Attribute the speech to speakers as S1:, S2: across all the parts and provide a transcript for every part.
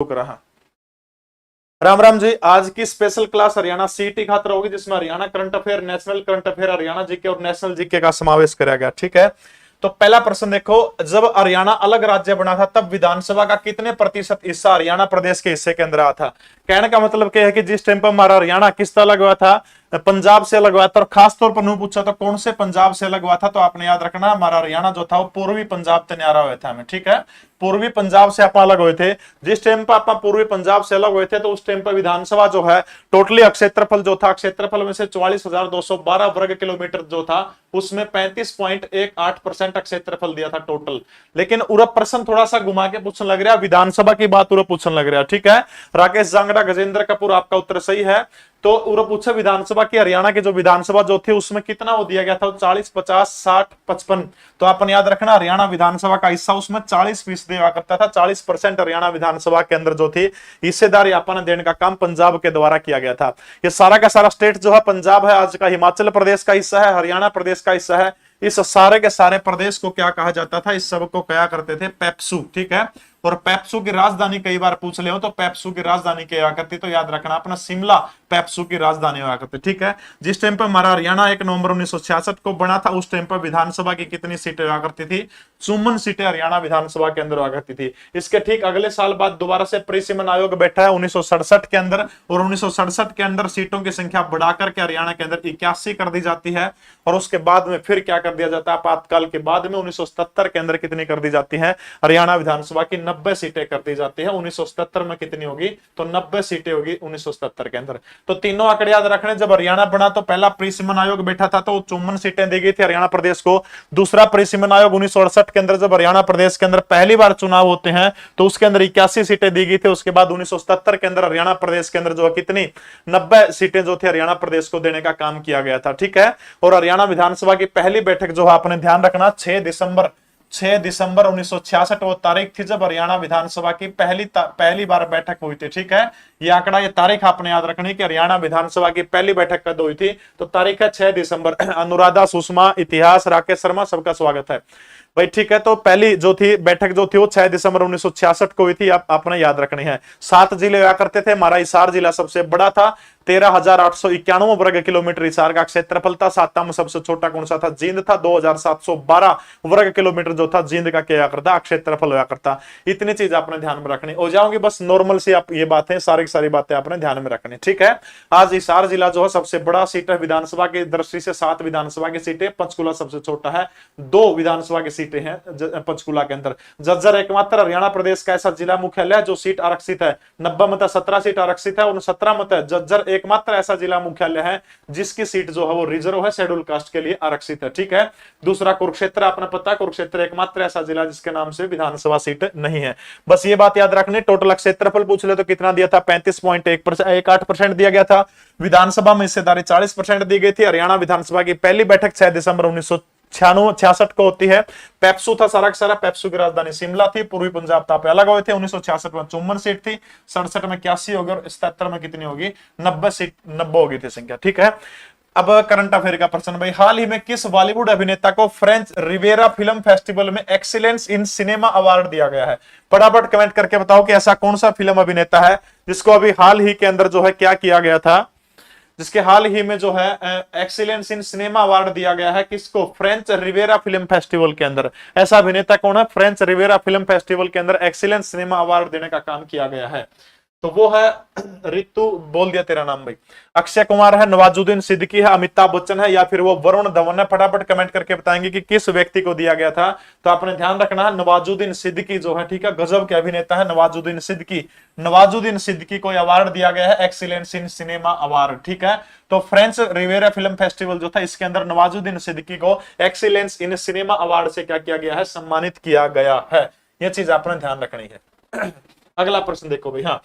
S1: रुक रहा। राम राम जी। आज की स्पेशल क्लास हरियाणा सीईटी खातर होगी, जिसमें Haryana current affair, national current affair, Haryana GK और नेशनल जीके का समावेश किया गया। ठीक है, तो पहला प्रश्न देखो, जब हरियाणा अलग राज्य बना था तब विधानसभा का कितने प्रतिशत हिस्सा हरियाणा प्रदेश के हिस्से के अंदर आया था। कहने का मतलब क्या है कि जिस टाइम पर हमारा हरियाणा किससे अलग हुआ था, पंजाब से अलग हुआ था। और खास तौर पर पूछा तो कौन से पंजाब से अलग हुआ था, तो आपने याद रखना हमारा हरियाणा जो था वो पूर्वी पंजाब से न्यारा हुआ था हमें। ठीक है, पूर्वी पंजाब से आप अलग हुए थे। जिस टाइम पर आप पूर्वी पंजाब से अलग हुए थे तो उस टाइम पर विधानसभा जो है टोटली क्षेत्रफल जो था, क्षेत्रफल में से 44,212 वर्ग किलोमीटर जो था उसमें 35.18% क्षेत्रफल दिया था टोटल। लेकिन उरप प्रश्न थोड़ा सा घुमा के पूछने लग रहा, विधानसभा की बात उरप पूछने लग रहा। ठीक है, राकेश जांगड़ा, गजेंद्र कपूर, आपका उत्तर सही है। तो उरप पूछा विधानसभा की, हरियाणा की जो विधानसभा जो थी उसमें कितना वो दिया गया था, 40, 50, 60, 55। तो अपन याद रखना हरियाणा विधानसभा का हिस्सा उसमें 40% हुआ करता था। 40% हरियाणा विधानसभा के अंदर जो थी हिस्सेदारी अपन देने का काम पंजाब के द्वारा किया गया था। ये सारा का सारा स्टेट जो है पंजाब है, आज का हिमाचल प्रदेश का हिस्सा है, हरियाणा प्रदेश का हिस्सा है। इस सारे के सारे प्रदेश को क्या कहा जाता था, इस सब को क्या करते थे, पेप्सू। ठीक है, और पेप्सू की राजधानी कई बार पूछ ले हो तो पेप्सू की राजधानी क्या करती, तो याद रखना अपना शिमला पेप्सू की राजधानी हुआ करती। ठीक है, जिस टाइम पर हमारा हरियाणा 1 नवंबर 1966 को बना था उस टाइम पर विधानसभा की कितनी सीटें हुआ करती थी, 54 सीटें हरियाणा विधानसभा के अंदर हुआ करती थी। इसके ठीक अगले साल बाद दोबारा से परिसीमन आयोग बैठा है 1967 के अंदर, और 1967 के अंदर सीटों की संख्या बढ़ाकर के हरियाणा के अंदर 81 कर दी जाती है। और उसके बाद में फिर क्या कर दिया जाता है, आपातकाल के बाद में 1977 के अंदर कितनी कर दी जाती है, हरियाणा विधानसभा की 90 सीटें कर दी जाती है। 1977 में कितनी होगी, तो 90 सीटें होगी 1977 के अंदर। तो तीनों आंकड़े याद रखने, जब हरियाणा बना तो पहला परिसीमन आयोग बैठा था तो 54 सीटें दी गई थी हरियाणा प्रदेश को। दूसरा परिसीमन आयोग 1968 के अंदर जब हरियाणा प्रदेश के अंदर पहली बार चुनाव होते हैं तो उसके अंदर 81 सीटें दी गई थी। उसके बाद 1977 के अंदर हरियाणा प्रदेश के अंदर जो कितनी 90 सीटें जो थी हरियाणा प्रदेश को देने का काम किया गया था। ठीक है, और हरियाणा विधानसभा की पहली बैठक जो है आपने ध्यान रखना 6 दिसंबर 1966 वो तारीख थी जब हरियाणा विधानसभा की पहली बार बैठक हुई थी। ठीक है, ये आंकड़ा, ये तारीख आपने याद रखनी कि हरियाणा विधानसभा की पहली बैठक कब हुई थी, तो तारीख है 6 दिसंबर। अनुराधा, सुषमा, इतिहास, राकेश शर्मा, सबका स्वागत है भाई। ठीक है, तो पहली जो थी बैठक जो थी वो 6 दिसंबर 1966 को हुई थी, आपने याद रखनी है। 7 जिले हुआ करते थे, हमारा हिसार जिला सबसे बड़ा था, 13,891 वर्ग किलोमीटर हिसार का क्षेत्रफल था। 7वां में सबसे छोटा कौन सा था, जींद था, 2,712 वर्ग किलोमीटर जो था जींद का क्या करता, क्षेत्रफल हुआ करता। इतनी चीज आपने ध्यान में रखनी हो जाओगी, बस नॉर्मल सी आप ये बातें सारी बातें आपने ध्यान में रखनी। ठीक है, आज हिसार जिला जो है सबसे बड़ा सीट है विधानसभा की दृष्टि से, 7 विधानसभा की सीटें, पंचकुला सबसे छोटा है, 2 विधानसभा की सीटें हैं पंचकुला के अंदर। झज्जर एकमात्र हरियाणा प्रदेश का ऐसा जिला मुख्यालय है जो सीट आरक्षित है, 90 में 17 सीट आरक्षित है, और 17 में झज्जर एकमात्र ऐसा जिला मुख्यालय है जिसकी सीट जो है वो रिजर्व है, शेड्यूल कास्ट के लिए आरक्षित है। ठीक है, दूसरा कुरुक्षेत्र, आपने पता है कुरुक्षेत्र एकमात्र ऐसा जिला जिसके नाम से विधानसभा सीट नहीं है। बस ये बात याद रखनी। टोटल क्षेत्रफल पूछ ले तो कितना दिया था, 35.18% दिया गया था। विधानसभा में हिस्सेदारी 40% दी गई थी। हरियाणा विधानसभा की पहली बैठक 6 दिसंबर 1966 को होती है। पेप्सू था सारा का सारा, पेप्सू की राजधानी शिमला थी, पूर्वी पंजाब था पे अलग हुए थे। 1966 में 54 सीट थी, 67 में 81 होगी, और 77 में कितनी होगी, 90 सीट, 90 होगी थी संख्या। ठीक है, अब करंट अफेयर का प्रश्न भाई, हाल ही में किस बॉलीवुड अभिनेता को फ्रेंच रिवेरा फिल्म फेस्टिवल में एक्सीलेंस इन सिनेमा अवार्ड दिया गया है। फटाफट कमेंट करके बताओ कि ऐसा कौन सा फिल्म अभिनेता है जिसको अभी हाल ही के अंदर जो है क्या किया गया था, जिसके हाल ही में जो है एक्सीलेंस इन सिनेमा अवार्ड दिया गया है। किसको, फ्रेंच रिवेरा फिल्म फेस्टिवल के अंदर। ऐसा अभिनेता कौन है, फ्रेंच रिवेरा फिल्म फेस्टिवल के अंदर एक्सीलेंस सिनेमा अवार्ड देने का काम किया गया है, तो वो है रितु, बोल दिया तेरा नाम भाई। अक्षय कुमार है, नवाजुद्दीन सिद्दीकी है, अमिताभ बच्चन है, या फिर वो वरुण धवन है। फटाफट कमेंट करके बताएंगे कि किस व्यक्ति को दिया गया था। तो आपने ध्यान रखना है नवाजुद्दीन सिद्दीकी जो है, ठीक है, गजब के अभिनेता है नवाजुद्दीन सिद्दीकी। नवाजुद्दीन सिद्दीकी को अवार्ड दिया गया है एक्सीलेंस इन सिनेमा अवार्ड। ठीक है, तो फ्रेंच रिवेरा फिल्म फेस्टिवल जो था इसके अंदर नवाजुद्दीन सिद्दीकी को एक्सीलेंस इन सिनेमा अवार्ड से क्या किया गया है, सम्मानित किया गया है। यह चीज आपने ध्यान रखनी है। अगला प्रश्न देखो भाई। हाँ,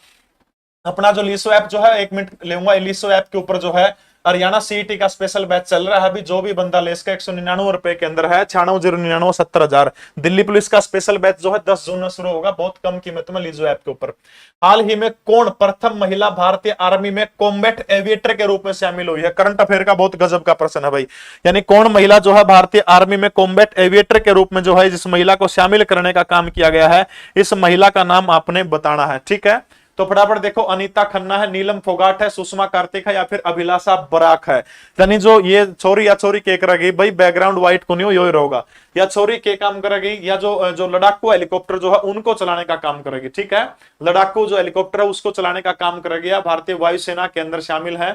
S1: अपना जो लीसो ऐप जो है, 1 मिनट लेऊंगा, लीसो ऐप के ऊपर जो है हरियाणा सीईटी का स्पेशल बैच चल रहा है अभी, जो भी बंदा ले इसका 199 रुपए के अंदर है, 96,099 70,000। दिल्ली पुलिस का स्पेशल बैच जो है 10 जून में शुरू होगा, बहुत कम कीमत में लीजो ऐप के ऊपर। हाल ही में कौन प्रथम महिला भारतीय आर्मी में कॉम्बैट एविएटर के रूप में शामिल हुई है? करंट अफेयर का बहुत गजब का प्रश्न है भाई। यानी कौन महिला जो है भारतीय आर्मी में कॉम्बैट एविएटर के रूप में जो है जिस महिला को शामिल करने का काम किया गया है, इस महिला का नाम आपने बताना है, ठीक है। तो फटाफट देखो, अनीता खन्ना है, नीलम फोगाट है, सुषमा कार्तिक है, या फिर अभिलाषा बराक है। यानी जो ये छोरी या छोरी के करेगी भाई, बैकग्राउंड व्हाइट को नहीं हो, यो ही रहेगा, या छोरी के काम करेगी, या जो लड़ाकू हेलीकॉप्टर जो है उनको चलाने का काम करेगी, ठीक है। लड़ाकू जो हेलीकॉप्टर है उसको चलाने का काम करेगी, या भारतीय वायुसेना के अंदर शामिल है।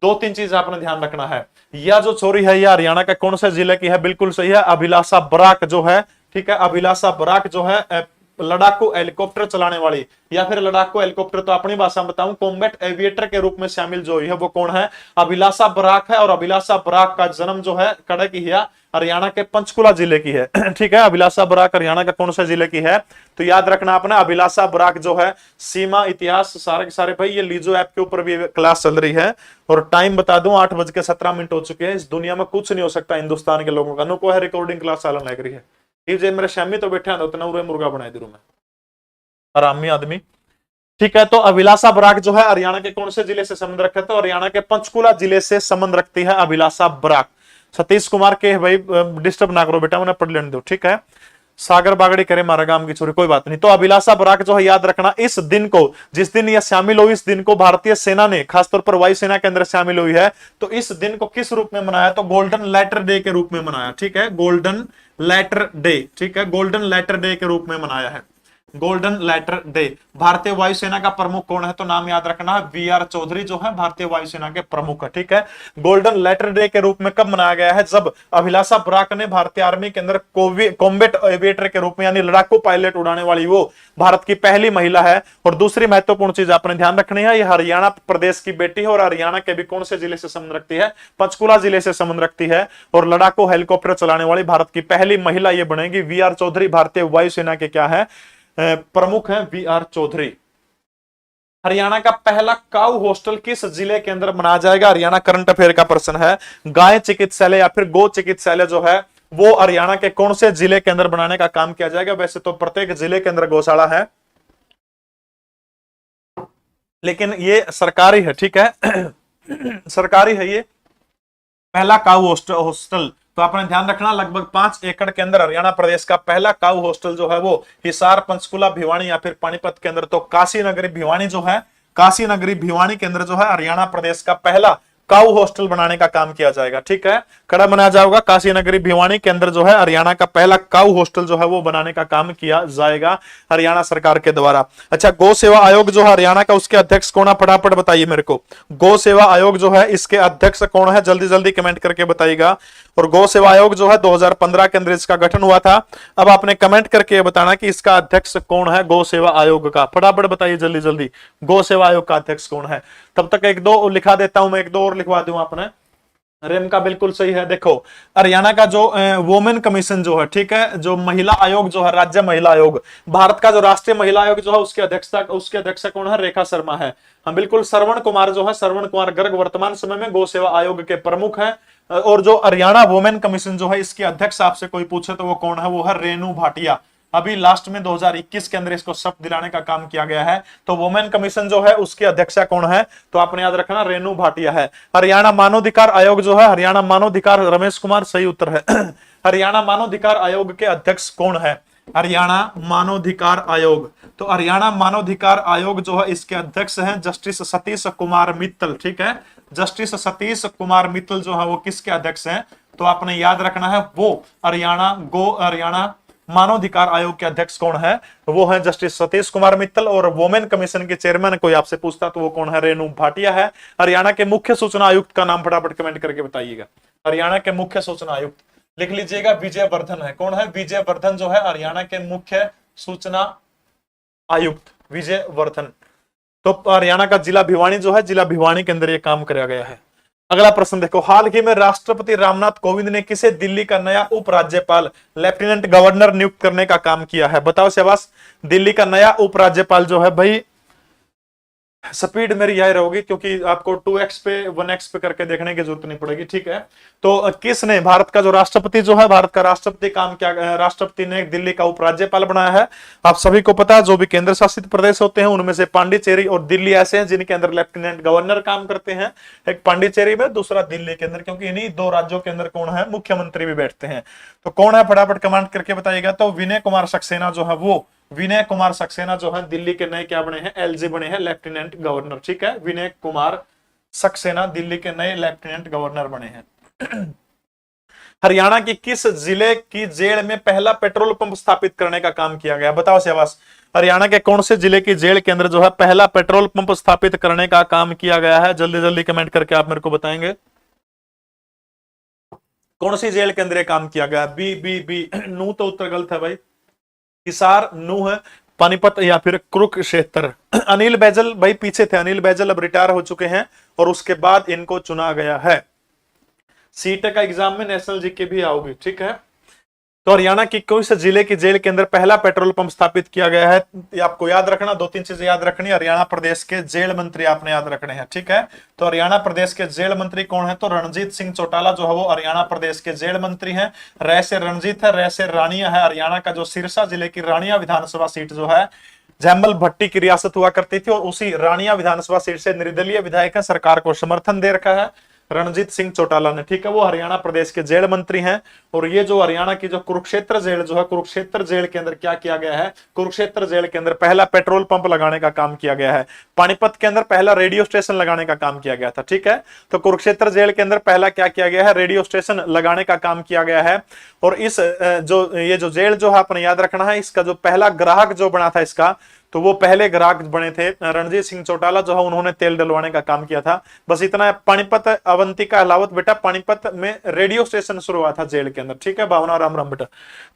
S1: 2-3 चीज आपने ध्यान रखना है, या जो छोरी है या हरियाणा का कौन से जिले की है, बिल्कुल सही है, अभिलाषा बराक जो है, ठीक है। अभिलाषा बराक जो है लड़ाकू हेलीकॉप्टर चलाने वाली, या फिर लड़ाकू हेलीकॉप्टर तो अपनी भाषा में बताऊं कॉम्बैट एविएटर के रूप में शामिल जो है वो कौन है? अभिलाषा बराक है। और अभिलाषा बराक का जन्म जो है कड़े की है, हरियाणा के पंचकुला जिले की है, ठीक है। अभिलाषा बराक हरियाणा के कौन से जिले की है? तो याद रखना अपना, अभिलाषा बराक जो है सीमा इतिहास सारे के सारे भाई, ये लीजो ऐप के ऊपर भी क्लास चल रही है। और टाइम बता दूं 8:17 हो चुके हैं। इस दुनिया में कुछ नहीं हो सकता हिंदुस्तान के लोगों का, नो को है रिकॉर्डिंग क्लास चालन लग रही है। जे मेरे शामी तो बैठे हैं उतना उरे मुर्गा बनाए दू मैं, आरामी आदमी, ठीक है। तो अभिलाषा बराक जो है हरियाणा के कौन से जिले से संबंध रखते हैं? तो हरियाणा के पंचकुला जिले से संबंध रखती है अभिलाषा बराक। सतीश कुमार के भाई डिस्टर्ब ना करो बेटा, उन्हें पढ़ लेने दो, ठीक है। सागर बागड़ी करे मारा गांव की छोरी, कोई बात नहीं। तो अभिलाषा बराक जो है याद रखना, इस दिन को, जिस दिन यह शामिल हुई, इस दिन को भारतीय सेना ने खासतौर पर वायुसेना के अंदर शामिल हुई है, तो इस दिन को किस रूप में मनाया? तो गोल्डन लेटर डे के रूप में मनाया, ठीक है। गोल्डन लेटर डे, ठीक है, गोल्डन लेटर डे के रूप में मनाया है, गोल्डन लेटर डे। भारतीय वायुसेना का प्रमुख कौन है? तो नाम याद रखना है, वी.आर. चौधरी जो है भारतीय वायुसेना के प्रमुख है, ठीक है। गोल्डन लेटर डे के रूप में कब मनाया गया है? जब अभिलाषा बराक ने भारतीय आर्मी के अंदर कॉम्बैट एविएटर के रूप में, यानी लड़ाकू पायलट उड़ाने वाली वो भारत की पहली महिला है। और दूसरी महत्वपूर्ण चीज आपने ध्यान रखनी है, ये हरियाणा प्रदेश की बेटी है, और हरियाणा के भी कौन से जिले से संबंध रखती है? पंचकुला जिले से संबंध रखती है। और लड़ाकू हेलीकॉप्टर चलाने वाली भारत की पहली महिला ये बनेगी। वी.आर. चौधरी भारतीय वायुसेना के क्या है? प्रमुख हैं वी.आर. चौधरी। हरियाणा का पहला काऊ हॉस्टल किस जिले के अंदर बनाया जाएगा? हरियाणा करंट अफेयर का प्रश्न है। गाय चिकित्सालय या फिर गो चिकित्सालय जो है वो हरियाणा के कौन से जिले के अंदर बनाने का काम किया जाएगा? वैसे तो प्रत्येक जिले के अंदर गौशाला है, लेकिन ये सरकारी है, ठीक है। सरकारी है ये पहला काऊ हॉस्टल। तो आपने ध्यान रखना, लगभग 5 एकड़ के अंदर हरियाणा प्रदेश का पहला काऊ हॉस्टल जो है वो हिसार, पंचकुला, भिवानी या फिर पानीपत के अंदर। तो काशी नगरी भिवानी जो है, काशी नगरी भिवानी के अंदर जो है हरियाणा प्रदेश का पहला काऊ हॉस्टल बनाने का काम किया जाएगा, ठीक है। खड़ा बनाया जाएगा काशी नगरी भिवानी के अंदर जो है हरियाणा का पहला काऊ हॉस्टल जो है वो बनाने का काम किया जाएगा हरियाणा सरकार के द्वारा। अच्छा, गौ सेवा आयोग जो है हरियाणा का, उसके अध्यक्ष कौन है? फटाफट बताइए मेरे को। गौ सेवा आयोग जो है इसके अध्यक्ष कौन है? जल्दी जल्दी कमेंट करके बताइएगा। और गौ सेवा आयोग जो है 2015 के अंदर इसका गठन हुआ था। अब आपने कमेंट करके बताना कि इसका अध्यक्ष कौन है गौ सेवा आयोग का। फटाफट बताइए जल्दी जल्दी, गौ सेवा आयोग का अध्यक्ष कौन है? तब तक 1-2 लिखा देता हूं मैं, 1-2 और लिखवा दूं आपने। रेम का बिल्कुल सही है। देखो, हरियाणा का जो वुमेन कमीशन जो है, ठीक है, जो महिला आयोग जो है, राज्य महिला आयोग, भारत का जो राष्ट्रीय महिला आयोग जो है उसके अध्यक्ष कौन है? रेखा शर्मा है। हम बिल्कुल श्रवण कुमार जो है, श्रवण कुमार गर्ग वर्तमान समय में गौ सेवा आयोग के प्रमुख है। और जो हरियाणा वुमेन कमीशन जो है इसके अध्यक्ष आपसे कोई पूछे तो वो कौन है? वो है रेणु भाटिया। अभी लास्ट में 2021 के अंदर इसको शपथ दिलाने का काम किया गया है। तो वुमेन कमीशन जो है उसकी अध्यक्षा कौन है? तो आपने याद रखना, रेणु भाटिया है। हरियाणा मानवाधिकार आयोग जो है, हरियाणा मानवाधिकार, रमेश कुमार सही उत्तर है। हरियाणा मानवाधिकार आयोग के अध्यक्ष कौन है? हरियाणा मानवाधिकार आयोग। तो हरियाणा मानवाधिकार आयोग जो है इसके अध्यक्ष हैं जस्टिस सतीश कुमार मित्तल, ठीक है। जस्टिस सतीश कुमार मित्तल जो है वो किसके अध्यक्ष हैं? तो आपने याद रखना है, वो हरियाणा मानवाधिकार आयोग के अध्यक्ष कौन है? वो है जस्टिस सतीश कुमार मित्तल। और वुमेन कमीशन के चेयरमैन कोई आपसे पूछता तो वो कौन है? रेणु भाटिया है। हरियाणा के मुख्य सूचना आयुक्त का नाम फटाफट कमेंट करके बताइएगा। हरियाणा के मुख्य सूचना आयुक्त लिख लीजिएगा, विजय वर्धन है। कौन है? विजय वर्धन जो है हरियाणा के मुख्य सूचना आयुक्त, विजय वर्धन। तो हरियाणा का जिला भिवानी जो है, जिला भिवानी के अंदर ये काम किया गया है। अगला प्रश्न देखो, हाल ही में राष्ट्रपति रामनाथ कोविंद ने किसे दिल्ली का नया उपराज्यपाल, लेफ्टिनेंट गवर्नर नियुक्त करने का काम किया है? बताओ शाबाश। दिल्ली का नया उपराज्यपाल जो है भाई स्पीड मेरी यही रहेगी, क्योंकि आपको 2x पे 1x पे करके देखने की जरूरत नहीं पड़ेगी, ठीक है। तो किसने, भारत का जो राष्ट्रपति जो है, भारत का राष्ट्रपति काम क्या, राष्ट्रपति ने दिल्ली का उपराज्यपाल बनाया है। आप सभी को पता है जो भी केंद्र शासित प्रदेश होते हैं उनमें से पांडिचेरी और दिल्ली ऐसे हैं जिनके अंदर लेफ्टिनेंट गवर्नर काम करते हैं। एक पांडिचेरी में, दूसरा दिल्ली के अंदर, क्योंकि इन्हीं दो राज्यों के अंदर कौन है, मुख्यमंत्री भी बैठते हैं। तो कौन है, फटाफट कमांड करके बताइएगा। तो विनय कुमार सक्सेना जो है, वो विनय कुमार सक्सेना जो है दिल्ली के नए क्या बने हैं, एलजी बने हैं, लेफ्टिनेंट गवर्नर, ठीक है। विनय कुमार सक्सेना दिल्ली के नए लेफ्टिनेंट गवर्नर बने हैं। हरियाणा की किस जिले की जेल में पहला पेट्रोल पंप स्थापित करने का काम किया गया, बताओ शाबाश। हरियाणा के कौन से जिले की जेल के अंदर जो है पहला पेट्रोल पंप स्थापित करने का काम किया गया है, जल्दी जल्दी कमेंट करके आप मेरे को बताएंगे। कौन सी जेल के अंदर ये काम किया गया, बी बी बी नू तो उत्तर गलत है भाई, हिसार, नूह, पानीपत या फिर कुरुक्षेत्र। अनिल बैजल भाई पीछे थे, अनिल बैजल अब रिटायर हो चुके हैं और उसके बाद इनको चुना गया है। सीटेट का एग्जाम में नेशनल जीके भी आओगी, ठीक है। तो हरियाणा की कौन से जिले की जेल के अंदर पहला पेट्रोल पंप स्थापित किया गया है, ये आपको याद रखना, दो तीन चीजें याद रखनी। हरियाणा प्रदेश के जेल मंत्री आपने याद रखने हैं, ठीक है। तो हरियाणा प्रदेश के जेल मंत्री कौन है, तो रणजीत सिंह चौटाला जो है वो हरियाणा प्रदेश के जेल मंत्री हैं। रै से रणजीत है, रै से रानिया है। हरियाणा का जो सिरसा जिले की रानिया विधानसभा सीट जो है, झैमल भट्टी की रियासत हुआ करती थी और उसी रानिया विधानसभा सीट से निर्दलीय विधायक है, सरकार को समर्थन दे रखा है रणजीत सिंह चौटाला ने, ठीक है। वो हरियाणा प्रदेश के जेल मंत्री हैं। और ये जो हरियाणा की जो कुरुक्षेत्र जेल जो है, कुरुक्षेत्र जेल के अंदर क्या किया गया है, कुरुक्षेत्र जेल के अंदर पहला पेट्रोल पंप लगाने का काम किया गया है। पानीपत के अंदर पहला रेडियो स्टेशन लगाने का काम किया गया था, ठीक है। तो कुरुक्षेत्र जेल के अंदर पहला क्या किया गया है, रेडियो स्टेशन लगाने का काम किया गया है। और इस ये जो जेल जो है अपने याद रखना है, इसका जो पहला ग्राहक जो बना था इसका, तो वो पहले ग्राहक बने थे रणजीत सिंह चौटाला जो है, उन्होंने तेल डलवाने का काम किया था। बस इतना है। पानीपत अवंतिका अहलावत बेटा, पानीपत में रेडियो स्टेशन शुरू हुआ था जेल के अंदर, ठीक है। भावना राम राम बेटा,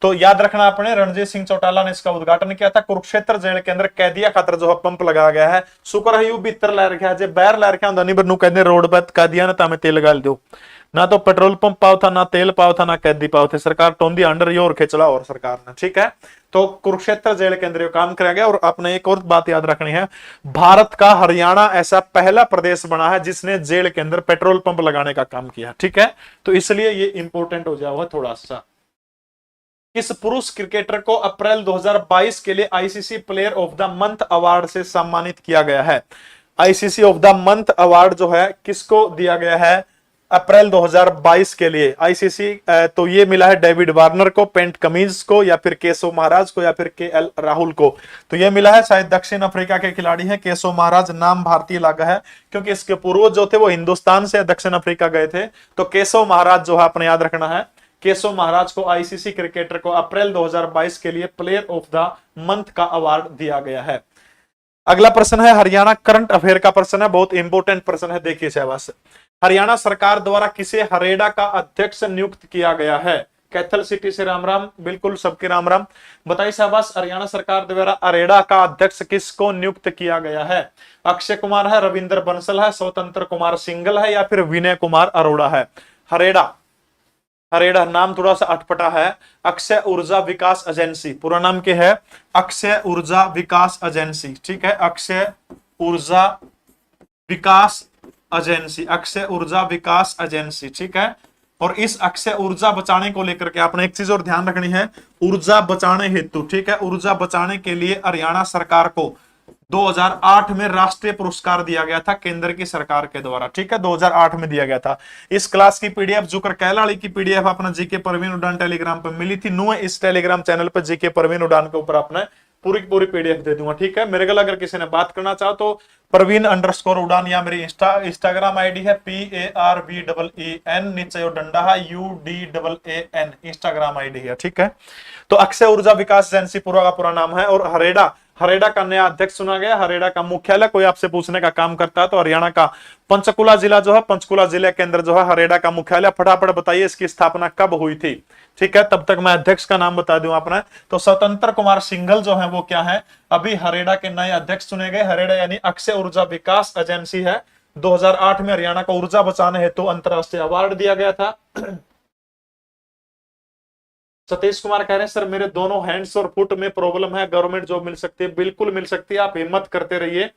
S1: तो याद रखना आपने, रणजीत सिंह चौटाला ने इसका उद्घाटन किया था। कुरुक्षेत्र जेल के अंदर कैदिया खातर जो है पंप लगाया गया है। शुक्र है यू भीतर लै रखा है, बैर लै रखा होंगे नहीं, कहते रोड पर कैदिया ने तमें तेल गाल दो, ना तो पेट्रोल पंप पाओ था, ना तेल पाओ था, ना कैदी पाओ थे। सरकार टोंदी अंडर ये और खिंचला और सरकार ने, ठीक है। तो कुरुक्षेत्र जेल के अंदर काम कराया गया। और आपने एक और बात याद रखनी है, भारत का हरियाणा ऐसा पहला प्रदेश बना है जिसने जेल के अंदर पेट्रोल पंप लगाने का काम किया, ठीक है। तो इसलिए ये इंपॉर्टेंट हो जाएगा थोड़ा सा। किस पुरुष क्रिकेटर को अप्रैल 2022 के लिए ICC player of the month award से सम्मानित किया गया है। ICC of the month award जो है किसको दिया गया है अप्रैल 2022 के लिए आईसीसी, तो ये मिला है डेविड वार्नर को, पेंट कमिंस को, या फिर केशव महाराज को, या फिर केएल राहुल को। तो ये मिला है, शायद दक्षिण अफ्रीका के खिलाड़ी हैं। केशव महाराज नाम भारतीय लगा है क्योंकि इसके पूर्वज जो थे वो हिंदुस्तान से दक्षिण अफ्रीका गए थे। तो केशव महाराज जो है अपने याद रखना है, केशव महाराज को आईसीसी क्रिकेटर को अप्रैल 2022 के लिए प्लेयर ऑफ द मंथ का अवार्ड दिया गया है। अगला प्रश्न है हरियाणा करंट अफेयर का प्रश्न है, बहुत इंपॉर्टेंट प्रश्न है, देखिए शाबाश। हरियाणा सरकार द्वारा किसे हरेडा का अध्यक्ष नियुक्त किया गया है? कैथल सिटी से राम राम, बिल्कुल सबके राम राम। बताइए शाबाश, हरियाणा सरकार द्वारा हरेडा का अध्यक्ष किसको नियुक्त किया गया है? अक्षय कुमार है, रविंद्र बंसल है, स्वतंत्र कुमार सिंघल है, या फिर विनय कुमार अरोड़ा है? हरेडा, हरेडा नाम थोड़ा सा अटपटा है। अक्षय ऊर्जा विकास एजेंसी, पूरा नाम क्या है? अक्षय ऊर्जा विकास एजेंसी, ठीक है। अक्षय ऊर्जा विकास एजेंसी, अक्षय ऊर्जा विकास एजेंसी, ठीक है। और इस अक्षय ऊर्जा बचाने को लेकर के आपने एक चीज और ध्यान रखनी है, ऊर्जा बचाने हेतु, ठीक है, ऊर्जा बचाने के लिए हरियाणा सरकार को 2008 में राष्ट्रीय पुरस्कार दिया गया था केंद्र की सरकार के द्वारा, ठीक है, 2008 में दिया गया था। इस क्लास की पीडीएफ जुकर कैलाड़ी की पीडीएफ अपना जीके परवीन उड़ान टेलीग्राम पर मिली थी, नु इस टेलीग्राम चैनल पर जीके परवीन उड़ान के ऊपर आपने पूरी पूरी पीडीएफ दे दूंगा, ठीक है। मेरे को अगर किसी ने बात करना चाहो तो परवीन_उड़ान, या मेरी इंस्टाग्राम आईडी है PARVEEN, नीचे डंडा है UDAAN, इंस्टाग्राम आईडी है, ठीक है। तो अक्षय ऊर्जा विकास एजेंसी पूरा का पूरा नाम है। और हरेडा का नया अध्यक्ष चुना गया। हरेडा का मुख्यालय कोई आपसे पूछने का काम करता है तो हरियाणा का पंचकुला जिला जो है, पंचकुला जिले के अंदर जो है हरेडा का मुख्यालय। फटाफट बताइए इसकी स्थापना कब हुई थी, ठीक है। तब तक मैं अध्यक्ष का नाम बता दूं आपने, तो स्वतंत्र कुमार सिंघल जो है वो क्या है, अभी हरेडा के नए अध्यक्ष चुने गए। हरेडा यानी अक्षय ऊर्जा विकास एजेंसी है। 2008 में हरियाणा को ऊर्जा बचाने हेतु अंतरराष्ट्रीय अवार्ड दिया गया था। सतीश कुमार कह रहे हैं सर मेरे दोनों हैंड्स और फुट में प्रॉब्लम है, गवर्नमेंट जॉब मिल सकती है? बिल्कुल मिल सकती है, आप हिम्मत करते रहिए।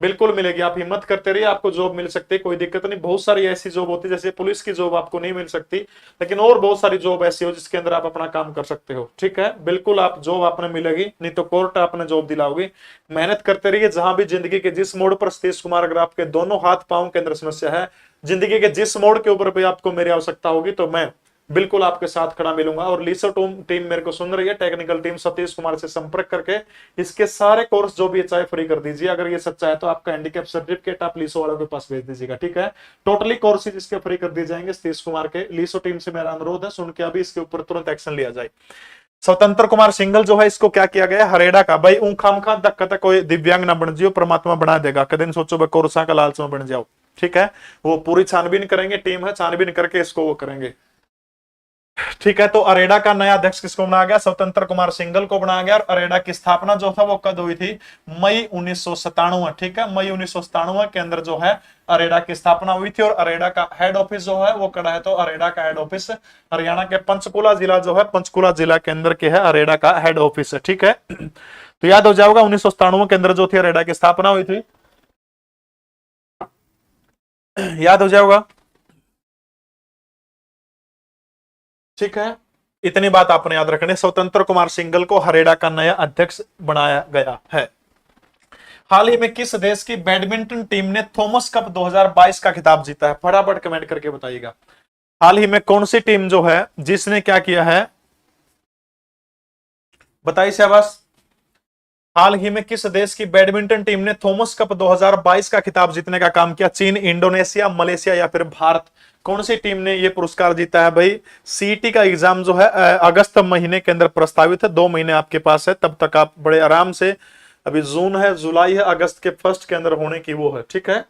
S1: बिल्कुल मिलेगी, आप हिम्मत करते रहिए, आपको जॉब मिल सकती है, कोई दिक्कत नहीं। बहुत सारी ऐसी जॉब होती है, जैसे पुलिस की जॉब आपको नहीं मिल सकती, लेकिन और बहुत सारी जॉब ऐसी हो जिसके अंदर आप अपना काम कर सकते हो, ठीक है। बिल्कुल आप जॉब आपने मिलेगी, नहीं तो कोर्ट आपने जॉब दिलाओगी। मेहनत करते रहिए, जहां भी जिंदगी के जिस मोड़ पर सतीश कुमार अगर आपके दोनों हाथ पांव के अंदर समस्या है, जिंदगी के जिस मोड़ के ऊपर भी आपको मेरी आवश्यकता होगी, तो मैं बिल्कुल आपके साथ खड़ा मिलूंगा। और लीसो टीम मेरे को सुन रही है, टेक्निकल टीम सतीश कुमार से संपर्क करके इसके सारे कोर्स जो भी चाहे फ्री कर दीजिए। अगर ये सच्चा है तो आपका हैंडीकैप सर्टिफिकेट आप लीसो वालों के पास भेज दीजिएगा, ठीक है। टोटली कोर्सेज इसके फ्री कर दिए जाएंगे सतीश कुमार के। लीसो टीम से मेरा अनुरोध है, सुन के अभी इसके ऊपर तुरंत एक्शन लिया जाए। स्वतंत्र कुमार सिंगल जो है, इसको क्या किया गया, हरेड़ा का भाई ऊं खाम खा धक्का तक कोई दिव्यांग ना बन जियो, परमात्मा बना देगा। कदम सोचो भाई कोर्सा का लालच में बन जाओ, ठीक है। वो पूरी छानबीन करेंगे, टीम है, छानबीन करके इसको वो करेंगे, ठीक है। तो अरेडा का नया अध्यक्ष किसको बनाया गया, स्वतंत्र कुमार सिंगल को बनाया गया। और अरेडा की स्थापना जो था वो कब हुई थी, मई 1997, ठीक है। मई 1997 के अंदर जो है अरेडा की स्थापना हुई थी। और अरेडा का हेड ऑफिस जो है वो कड़ा है, तो अरेडा का हेड ऑफिस हरियाणा के पंचकुला जिला जो है, पंचकुला जिला के अंदर के है अरेडा का हेड ऑफिस है, ठीक है। तो याद हो जाएगा 1997 के अंदर जो थी अरेडा की स्थापना हुई थी, याद हो जाएगा, ठीक है। इतनी बात आपने याद रखनी। स्वतंत्र कुमार सिंगल को हरेड़ा का नया अध्यक्ष बनाया गया है। हाल ही में किस देश की बैडमिंटन टीम ने थॉमस कप 2022 का खिताब जीता है, फटाफट कमेंट करके बताइएगा। हाल ही में कौन सी टीम जो है जिसने क्या किया है, बताइए शाबाश। हाल ही में किस देश की बैडमिंटन टीम ने थॉमस कप 2022 का खिताब जीतने का काम किया, चीन, इंडोनेशिया, मलेशिया या फिर भारत, कौन सी टीम ने यह पुरस्कार जीता है भाई। सीईटी का एग्जाम जो है अगस्त महीने के अंदर प्रस्तावित है, 2 महीने आपके पास है, तब तक आप बड़े आराम से, अभी जून है, जुलाई है, अगस्त के फर्स्ट के अंदर होने की वो है, ठीक है।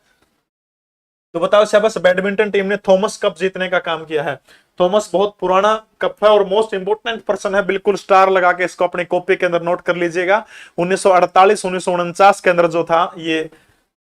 S1: तो बताओ शाबाश, बैडमिंटन टीम ने थॉमस कप जीतने का काम किया है। थॉमस बहुत पुराना कप है और मोस्ट इंपोर्टेंट पर्सन है, बिल्कुल स्टार लगा के इसको अपनी कॉपी के अंदर नोट कर लीजिएगा। 1948 1949 के अंदर जो था ये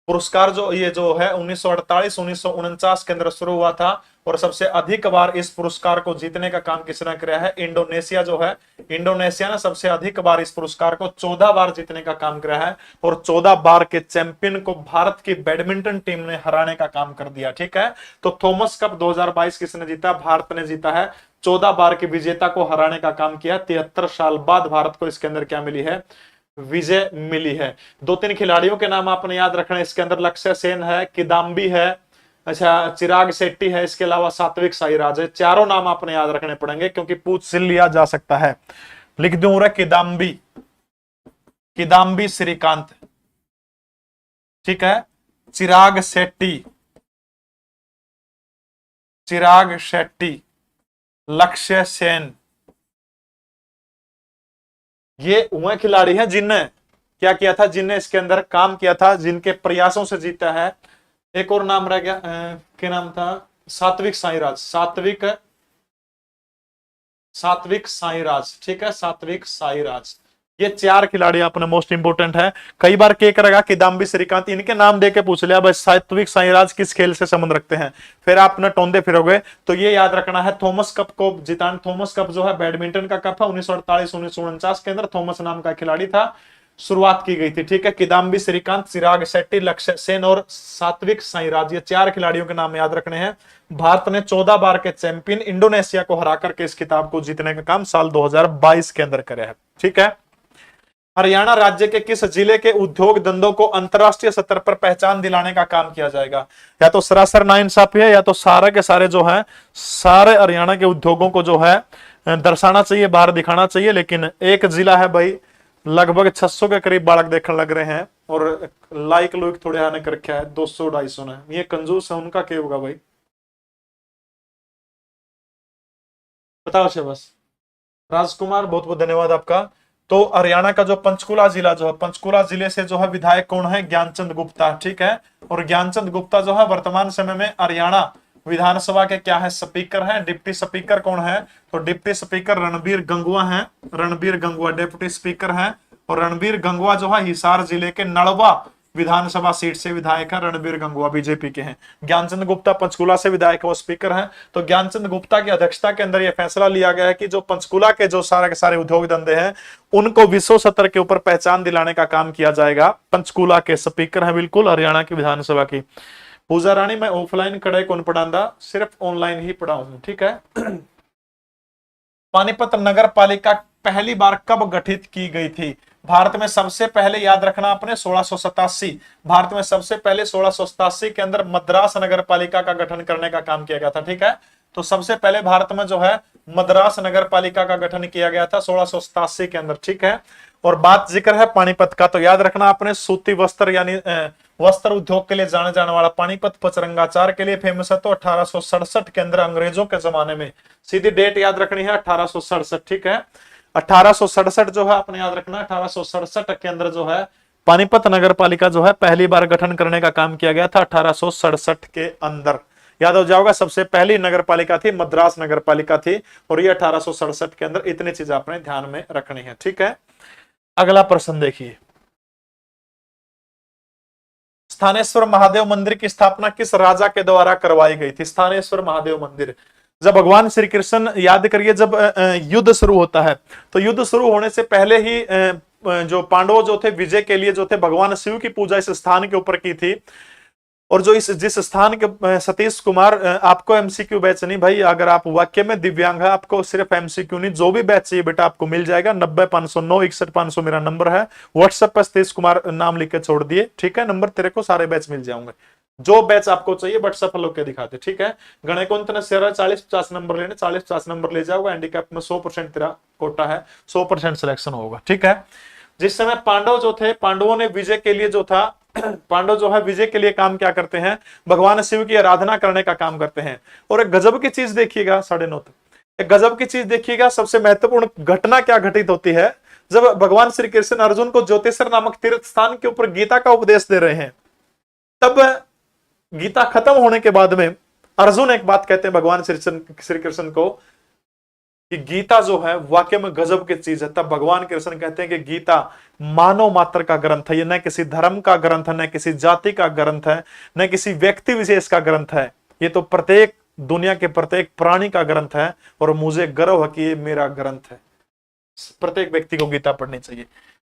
S1: पुरस्कार, जो ये जो है 1948 1949 के अंदर शुरू हुआ था। और सबसे अधिक बार इस पुरस्कार को जीतने का काम किसने किया है, इंडोनेशिया जो है, इंडोनेशिया ने सबसे अधिक बार इस पुरस्कार को 14 बार जीतने का काम किया है। और 14 बार के चैंपियन को भारत की बैडमिंटन टीम ने हराने का काम कर दिया, ठीक है। तो थॉमस कप 2022 किसने जीता, भारत ने जीता है। 14 बार के विजेता को हराने का काम किया। 73 साल बाद भारत को इसके अंदर क्या मिली है, विजय मिली है। 2-3 खिलाड़ियों के नाम आपने याद रखना है इसके अंदर, लक्ष्य सेन है, किदाम्बी है, अच्छा चिराग शेट्टी है, इसके अलावा सात्विक साईराज है। चारों नाम आपने याद रखने पड़ेंगे क्योंकि पूछ से लिया जा सकता है। लिख दूं रे, किदाम्बी, किदाम्बी श्रीकांत, ठीक है। चिराग शेट्टी, चिराग शेट्टी, लक्ष्य सेन, ये वह खिलाड़ी हैं जिनने क्या किया था, जिनने इसके अंदर काम किया था, जिनके प्रयासों से जीता है। एक और नाम रह गया, क्या नाम था, सात्विक साईराज, सात्विक साईराज, ठीक है, सात्विक साईराज। ये 4 खिलाड़ी अपने मोस्ट इंपोर्टेंट है। कई बार क्या करेगा, किदाम्बी श्रीकांत, इनके नाम देके पूछ लिया बस सात्विक साईराज किस खेल से संबंध रखते हैं, फिर आपने टोंदे फिरोगे। तो ये याद रखना है, थॉमस कप को जितान, थॉमस कप जो है बैडमिंटन का कप है, 1948 1949 के अंदर थॉमस नाम का खिलाड़ी था, शुरुआत की गई थी, ठीक है। किदाम्बी श्रीकांत, चिराग शेट्टी, लक्ष्य सेन और सात्विक साईराज, ये 4 खिलाड़ियों के नाम याद रखने हैं। भारत ने 14 बार के चैंपियन इंडोनेशिया को हरा करके इस खिताब को जीतने का काम साल 2022 के अंदर करे है, ठीक है। हरियाणा राज्य के किस जिले के उद्योग धंधों को अंतरराष्ट्रीय स्तर पर पहचान दिलाने का काम किया जाएगा, या तो सरासर नाइंसाफी है, या तो सारे के सारे जो है, सारे हरियाणा के उद्योगों को जो है दर्शाना चाहिए, बाहर दिखाना चाहिए। लेकिन एक जिला है भाई, लगभग 600 के करीब बालक देखने लग रहे हैं और लाइक लुक थोड़े आने कर रखा है 200 250 ने, ये कंजूस है, उनका क्या होगा भाई, बताओ से बस। राजकुमार बहुत बहुत धन्यवाद आपका। तो हरियाणा का जो पंचकुला जिला जो है, पंचकुला जिले से जो है विधायक कौन है, ज्ञानचंद गुप्ता, ठीक है। और ज्ञानचंद गुप्ता जो है वर्तमान समय में हरियाणा विधानसभा के क्या है, स्पीकर हैं। डिप्टी स्पीकर कौन है, तो डिप्टी स्पीकर रणबीर गंगुआ हैं, रणबीर गंगुआ डिप्टी स्पीकर हैं। और रणबीर गंगुआ जो है हिसार जिले के नड़वा विधानसभा सीट से विधायक है, रणबीर गंगवा बीजेपी के हैं। ज्ञानचंद गुप्ता पंचकुला से विधायक वो स्पीकर हैं। तो ज्ञानचंद गुप्ता की अध्यक्षता के अंदर यह फैसला लिया गया है कि जो पंचकुला के जो सारे के सारे उद्योग धंधे हैं उनको विश्व स्तर के ऊपर पहचान दिलाने का काम किया जाएगा। पंचकुला के स्पीकर हैं बिल्कुल हरियाणा की विधानसभा की। पूजा रानी मैं ऑफलाइन कड़े कौन पढ़ांदा, सिर्फ ऑनलाइन ही पढ़ा हूं, ठीक है। पानीपत नगर पालिका पहली बार कब गठित की गई थी? भारत में सबसे पहले, याद रखना आपने, 1687। भारत में सबसे पहले 1687 के अंदर मद्रास नगर पालिका का गठन करने का काम किया गया था, ठीक है। तो सबसे पहले भारत में जो है मद्रास नगर पालिका का गठन किया गया था 1687 के अंदर, ठीक है। और बात जिक्र है पानीपत का, तो याद रखना आपने सूती वस्त्र यानी वस्त्र उद्योग के लिए जाने जाने वाला पानीपत पचरंगाचार के लिए फेमस है। तो 1867 के अंदर अंग्रेजों के जमाने में, सीधी डेट याद रखनी है 1867, ठीक है। 1867 जो है आपने याद रखना, 1867 के अंदर जो है पानीपत नगर पालिका जो है पहली बार गठन करने का काम किया गया था 1867 के अंदर। याद हो जाओगा, सबसे पहली नगर पालिका थी मद्रास नगर पालिका थी, और ये 1867 के अंदर। इतनी चीज आपने ध्यान में रखनी है, ठीक है। अगला प्रश्न देखिए, स्थानेश्वर महादेव मंदिर की स्थापना किस राजा के द्वारा करवाई गई थी? स्थानेश्वर महादेव मंदिर, जब भगवान श्री कृष्ण, याद करिए, जब युद्ध शुरू होता है तो युद्ध शुरू होने से पहले ही जो पांडव जो थे विजय के लिए जो थे भगवान शिव की पूजा इस स्थान के ऊपर की थी। और जो जिस स्थान के, सतीश कुमार आपको एमसीक्यू बैच नहीं भाई, अगर आप वाक्य में दिव्यांग है आपको सिर्फ एमसीक्यू नहीं, जो भी बैच चाहिए बेटा आपको मिल जाएगा। 90 509 61 500 मेरा नंबर है। व्हाट्सएप पर सतीश कुमार नाम लिख के छोड़ दिए, ठीक है। नंबर तेरे को सारे बैच मिल जाएंगे, जो बैच आपको चाहिए व्हाट्सएप पर लोग के दिखाते, ठीक है। गणेकुंत ने 40-50 नंबर लेने, 40-50 नंबर ले जाओगे। हैंडीकैप में 100% तेरा कोटा है, 100% सिलेक्शन होगा, ठीक है। जिस समय पांडव जो थे, पांडवों ने विजय के लिए जो था, पांडव जो है विजय के लिए काम क्या करते हैं? भगवान शिव की आराधना करने का काम करते हैं। और एक गजब की चीज देखिएगा, 9:30 तक एक गजब की चीज देखिएगा, सबसे महत्वपूर्ण घटना क्या घटित होती है जब भगवान श्री कृष्ण अर्जुन को ज्योतिषर नामक तीर्थ स्थान के ऊपर गीता का उपदेश दे रहे हैं। तब गीता खत्म होने के बाद में अर्जुन एक बात कहते हैं भगवान श्री कृष्ण को कि गीता जो है वाकई में गजब की चीज है। तब भगवान कृष्ण कहते हैं कि गीता मानव मात्र का ग्रंथ है, ये न किसी धर्म का ग्रंथ है, न किसी जाति का ग्रंथ है, न किसी व्यक्ति विशेष का ग्रंथ है, ये तो प्रत्येक दुनिया के प्रत्येक प्राणी का ग्रंथ है। और मुझे गर्व है कि ये मेरा ग्रंथ है। प्रत्येक व्यक्ति को गीता पढ़नी चाहिए।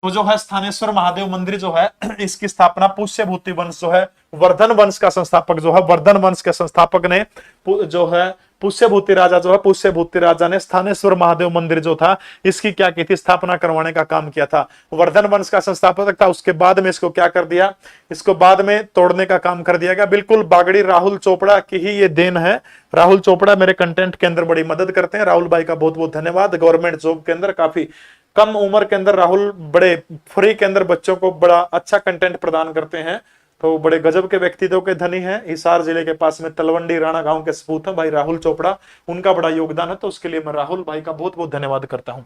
S1: तो जो है स्थानेश्वर महादेव मंदिर जो है, इसकी स्थापना पुष्यभूति वंश जो है, वर्धन वंश का संस्थापक जो है, वर्धन वंश के संस्थापक ने जो है पुष्यभूति राजा जो है, पुष्यभूति राजा ने स्थानेश्वर महादेव मंदिर जो था इसकी क्या की थी? स्थापना करवाने का काम किया था। वर्धन वंश का संस्थापक था। उसके बाद में इसको क्या कर दिया? इसको बाद में तोड़ने का काम कर दिया गया। बिल्कुल बागड़ी राहुल चोपड़ा की ही ये देन है। राहुल चोपड़ा मेरे कंटेंट के अंदर बड़ी मदद करते हैं। राहुल भाई का बहुत बहुत धन्यवाद। गवर्नमेंट जॉब के अंदर काफी कम उम्र के अंदर राहुल बड़े फ्री के अंदर बच्चों को बड़ा अच्छा कंटेंट प्रदान करते हैं। तो बड़े गजब के व्यक्तित्व के धनी हैं। हिसार जिले के पास में तलवंडी राणा गांव के सपूत हैं भाई राहुल चोपड़ा, उनका बड़ा योगदान है। तो उसके लिए मैं राहुल भाई का बहुत बहुत धन्यवाद करता हूं।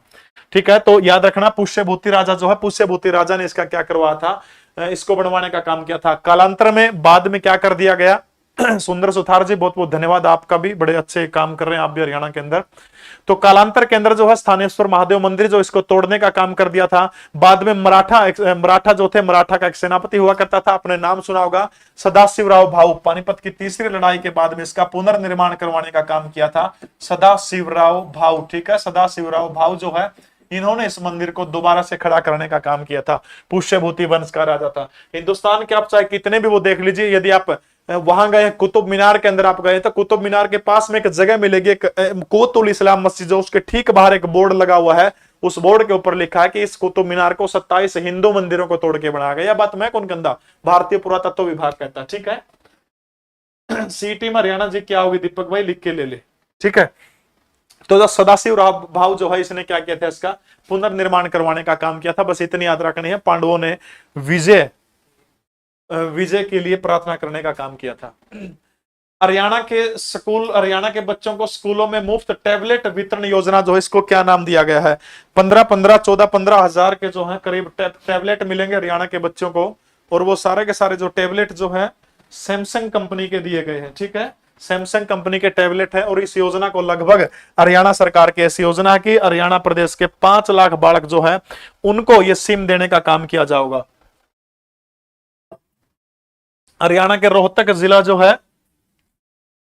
S1: ठीक है, तो याद रखना पुष्यभूति राजा जो है, पुष्यभूति राजा ने इसका क्या करवाया था? इसको बनवाने का काम किया था। कालांतर में बाद में क्या कर दिया गया? सुंदर सुथार जी बहुत बहुत धन्यवाद, आपका भी बड़े अच्छे काम कर रहे हैं आप भी हरियाणा के अंदर। तो कालांतर के अंदर जो है स्थानेश्वर महादेव मंदिर जो इसको तोड़ने का काम कर दिया था। बाद में मराठा जो थे, मराठा का एक सेनापति हुआ करता था, आपने नाम सुना होगा, सदाशिवराव भाऊ। पानीपत की तीसरी लड़ाई के बाद में इसका पुनर्निर्माण करवाने का काम किया था सदाशिवराव भाऊ। ठीक है, सदाशिवराव भाऊ जो है इन्होंने इस मंदिर को दोबारा से खड़ा करने का काम किया था। पुष्यभूति वंश का राजा था। हिंदुस्तान के आप चाहे कितने भी वो देख लीजिए, यदि आप वहां गए कुतुब मीनार के अंदर आप गए तो कुतुब मीनार के पास में एक जगह मिलेगी, एक कोतुल इस्लाम मस्जिद, जो उसके ठीक बाहर एक बोर्ड लगा हुआ है। उस बोर्ड के ऊपर लिखा है कि इस कुतुब मीनार को 27 हिंदू मंदिरों को तोड़ के बनाया गया। बात मैं कौन कहता? भारतीय पुरातत्व विभाग कहता है। ठीक है, सीटी में हरियाणा जी क्या होगी दीपक भाई, लिख के ले ले। ठीक है, तो सदाशिव भाव जो है इसने क्या किया था? इसका पुनर्निर्माण करवाने का काम किया था। बस इतनी याद रखनी है। पांडवों ने विजय के लिए प्रार्थना करने का काम किया था। हरियाणा के बच्चों को स्कूलों में मुफ्त टैबलेट वितरण योजना जो है, इसको क्या नाम दिया गया है? 15 हजार के जो है करीब टैबलेट मिलेंगे हरियाणा के बच्चों को। और वो सारे के सारे जो टैबलेट जो है सैमसंग कंपनी के दिए गए हैं। ठीक है, सैमसंग कंपनी के टैबलेट है। और इस योजना को लगभग हरियाणा सरकार की ऐसी योजना है कि हरियाणा प्रदेश के 5 लाख बालक जो है उनको ये सिम देने का काम किया जाएगा। हरियाणा के रोहतक जिला जो है,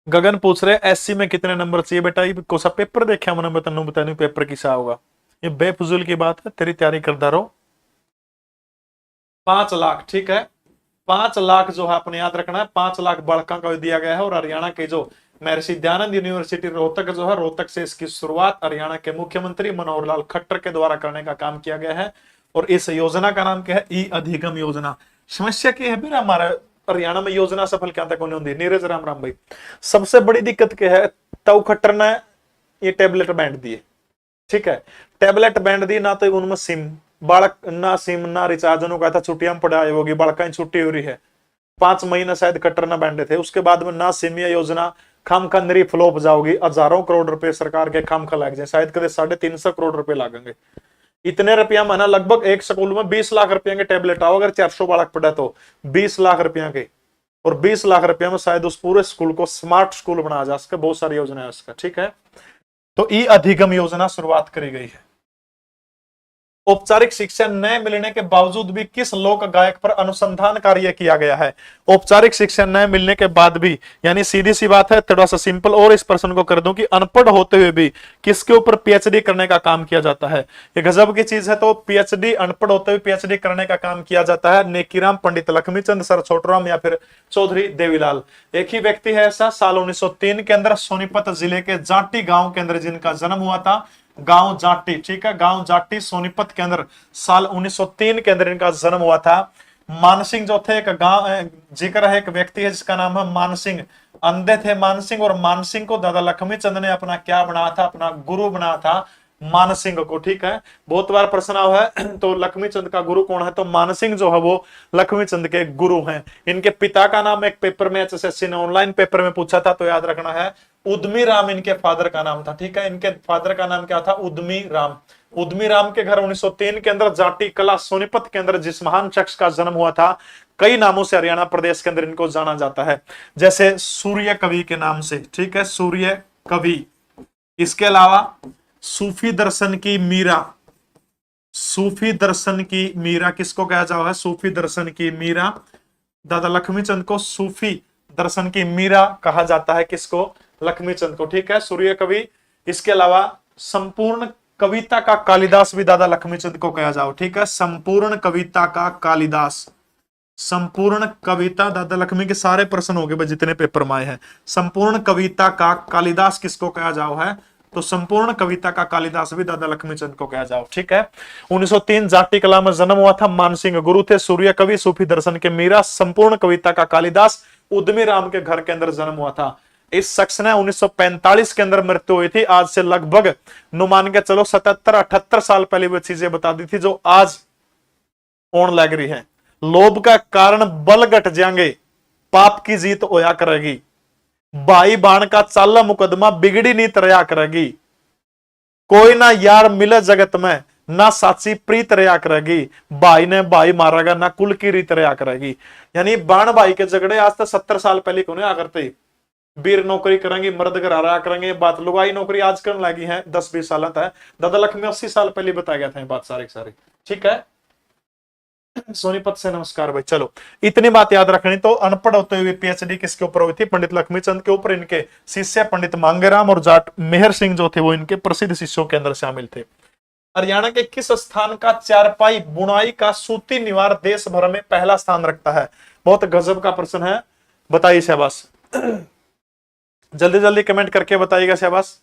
S1: गगन पूछ रहे एससी में कितने नंबर चाहिए बेटा, ये को सा पेपर देखा मैंने, बता नहीं पेपर किसा होगा, ये बेफजूल की बात है, तेरी तैयारी करता रहो। 5 लाख, ठीक है, 5 लाख जो है अपने याद रखना है, 5 लाख बड़का का दिया गया है। और हरियाणा के जो महर्षि दयानंद यूनिवर्सिटी रोहतक जो है, रोहतक से इसकी शुरुआत हरियाणा के मुख्यमंत्री मनोहर लाल खट्टर के द्वारा करने का काम किया गया है। और इस योजना का नाम क्या है, ई अधिगम योजना। समस्या क्या है फिर हमारा हरियाणा में योजना सफल क्या तक होती, नीरज राम भाई सबसे बड़ी दिक्कत क्या है, तव खट्टर ने ये टेबलेट बैंड दिए, ठीक है, टेबलेट बैंड दी ना, तो उनमें सिम बालक ना, सिम ना रिचार्ज, कहा था छुट्टियां में पढ़ाई होगी, बालका छुट्टी हो रही है, 5 महीने शायद खट्टर ना बैंडे थे। उसके बाद में ना सिम या योजना खाम खा नरी फ्लॉप जाओगी, हजारों करोड़ रुपए सरकार के खाम खा लग जाए, शायद कदे 350 करोड़ रुपए लागेंगे। इतने रुपया में ना लगभग एक स्कूल में 20 लाख रुपया के टेबलेट आओ, अगर 400 बालक पढ़े तो 20 लाख रुपया के, और 20 लाख रुपया में शायद उस पूरे स्कूल को स्मार्ट स्कूल बनाया जा सके। बहुत सारी योजना है उसका, ठीक है। तो ई अधिगम योजना शुरुआत करी गई है। औपचारिक शिक्षा न मिलने के बावजूद भी किस लोक गायक पर अनुसंधान कार्य किया गया है। औपचारिक शिक्षा न मिलने के बाद भी, यानी सीधी सी बात है, थोड़ा सा सिंपल और इस प्रश्न को कर दूं कि अनपढ़ होते हुए भी किसके ऊपर पीएचडी करने का काम किया जाता है। ये गजब की चीज है। तो पीएचडी, अनपढ़ होते हुए पीएचडी करने का काम किया जाता है नेकीराम पंडित लक्ष्मीचंद सर छोटराम या फिर चौधरी देवीलाल। एक ही व्यक्ति है ऐसा, साल 1903 के अंदर सोनीपत जिले के जाटी गांव के अंदर जिनका जन्म हुआ था, गांव जाटी, ठीक है, गांव जाटी सोनीपत के अंदर साल 1903 के अंदर इनका जन्म हुआ था। मानसिंह जो थे, एक गांव जिक्र है, एक व्यक्ति है जिसका नाम है मानसिंह, अंधे थे मानसिंह, और मानसिंह को दादा लक्ष्मीचंद ने अपना क्या बनाया था, अपना गुरु बनाया था मानसिंह को, ठीक है। बहुत बार प्रश्न आया है तो लक्ष्मीचंद का गुरु कौन है, तो मानसिंह जो है वो लक्ष्मीचंद के गुरु हैं। इनके पिता का नाम एक पेपर में एचएसएससी ने ऑनलाइन पेपर में पूछा था, तो याद रखना है उद्मी राम इनके फादर का नाम था, ठीक है। इनके फादर का नाम क्या था, उद्मी राम। उद्मी राम के घर 1903 के अंदर जाटी कला सोनीपत के अंदर जिस महान शख्स का जन्म हुआ था, कई नामों से हरियाणा प्रदेश के अंदर इनको जाना जाता है, जैसे सूर्य कवि के नाम से, ठीक है, सूर्य कवि। इसके अलावा सूफी दर्शन की मीरा, सूफी दर्शन की मीरा किसको कहा जाता है, सूफी दर्शन की मीरा, दादा लक्ष्मीचंद को सूफी दर्शन की मीरा कहा जाता है, किसको, लक्ष्मीचंद को, ठीक है, सूर्य कवि। इसके अलावा संपूर्ण कविता का कालिदास भी दादा लक्ष्मीचंद को कहा जाओ, ठीक है, संपूर्ण कविता का कालिदास, संपूर्ण कविता दादा लक्ष्मी के सारे प्रश्न हो गए जितने पेपर में आए हैं। संपूर्ण कविता का कालिदास किसको कहा जाओ है, तो संपूर्ण कविता का कालिदास भी दादा लक्ष्मीचंद को कहा जाओ, ठीक है। 1903 जाटी कला में जन्म हुआ था, मानसिंह गुरु थे, सूर्य कवि, सूफी दर्शन के मीरा, संपूर्ण कविता का कालिदास, उद्मी राम के घर के अंदर जन्म हुआ था। इस शख्स ने 1945 के अंदर मृत्यु हुई थी। आज से लगभग मान के चलो 77-78 साल पहले वो चीजें बता दी थी जो आज ओन लग रही है। लोभ का कारण बल घट जाएंगे, पाप की जीत होया करेगी, भाई बाण का चाला मुकदमा बिगड़ी नीत रहा करेगी, कोई ना यार मिले जगत में, ना साची प्रीत रहा करेगी, भाई ने भाई मारेगा, ना कुल की रीत रहा करेगी। यानी बाण भाई के झगड़े आज तक 70 साल पहले क्यों नहीं करते, वीर नौकरी करेंगे, मर्द घर रहा करेंगे, बात लुगाई नौकरी आज करने लगी है 10-20 साल तक, दादा लक्ष्मी 80 साल पहले बताया गया था ये बात सारी, ठीक है। सोनीपत से नमस्कार भाई। चलो इतनी बात याद रखनी। तो अनपढ़ होते हुए पीएचडी किसके ऊपर हुई थी, पंडित लक्ष्मीचंद के ऊपर। इनके शिष्य पंडित मांगेराम और जाट मेहर सिंह जो थे वो इनके प्रसिद्ध शिष्यों के अंदर शामिल थे। हरियाणा के किस स्थान का चारपाई बुनाई का सूती निवार देश भर में पहला स्थान रखता है। बहुत गजब का प्रश्न है, बताइए शाबाश, जल्दी जल्दी कमेंट करके बताइएगा शाबाश।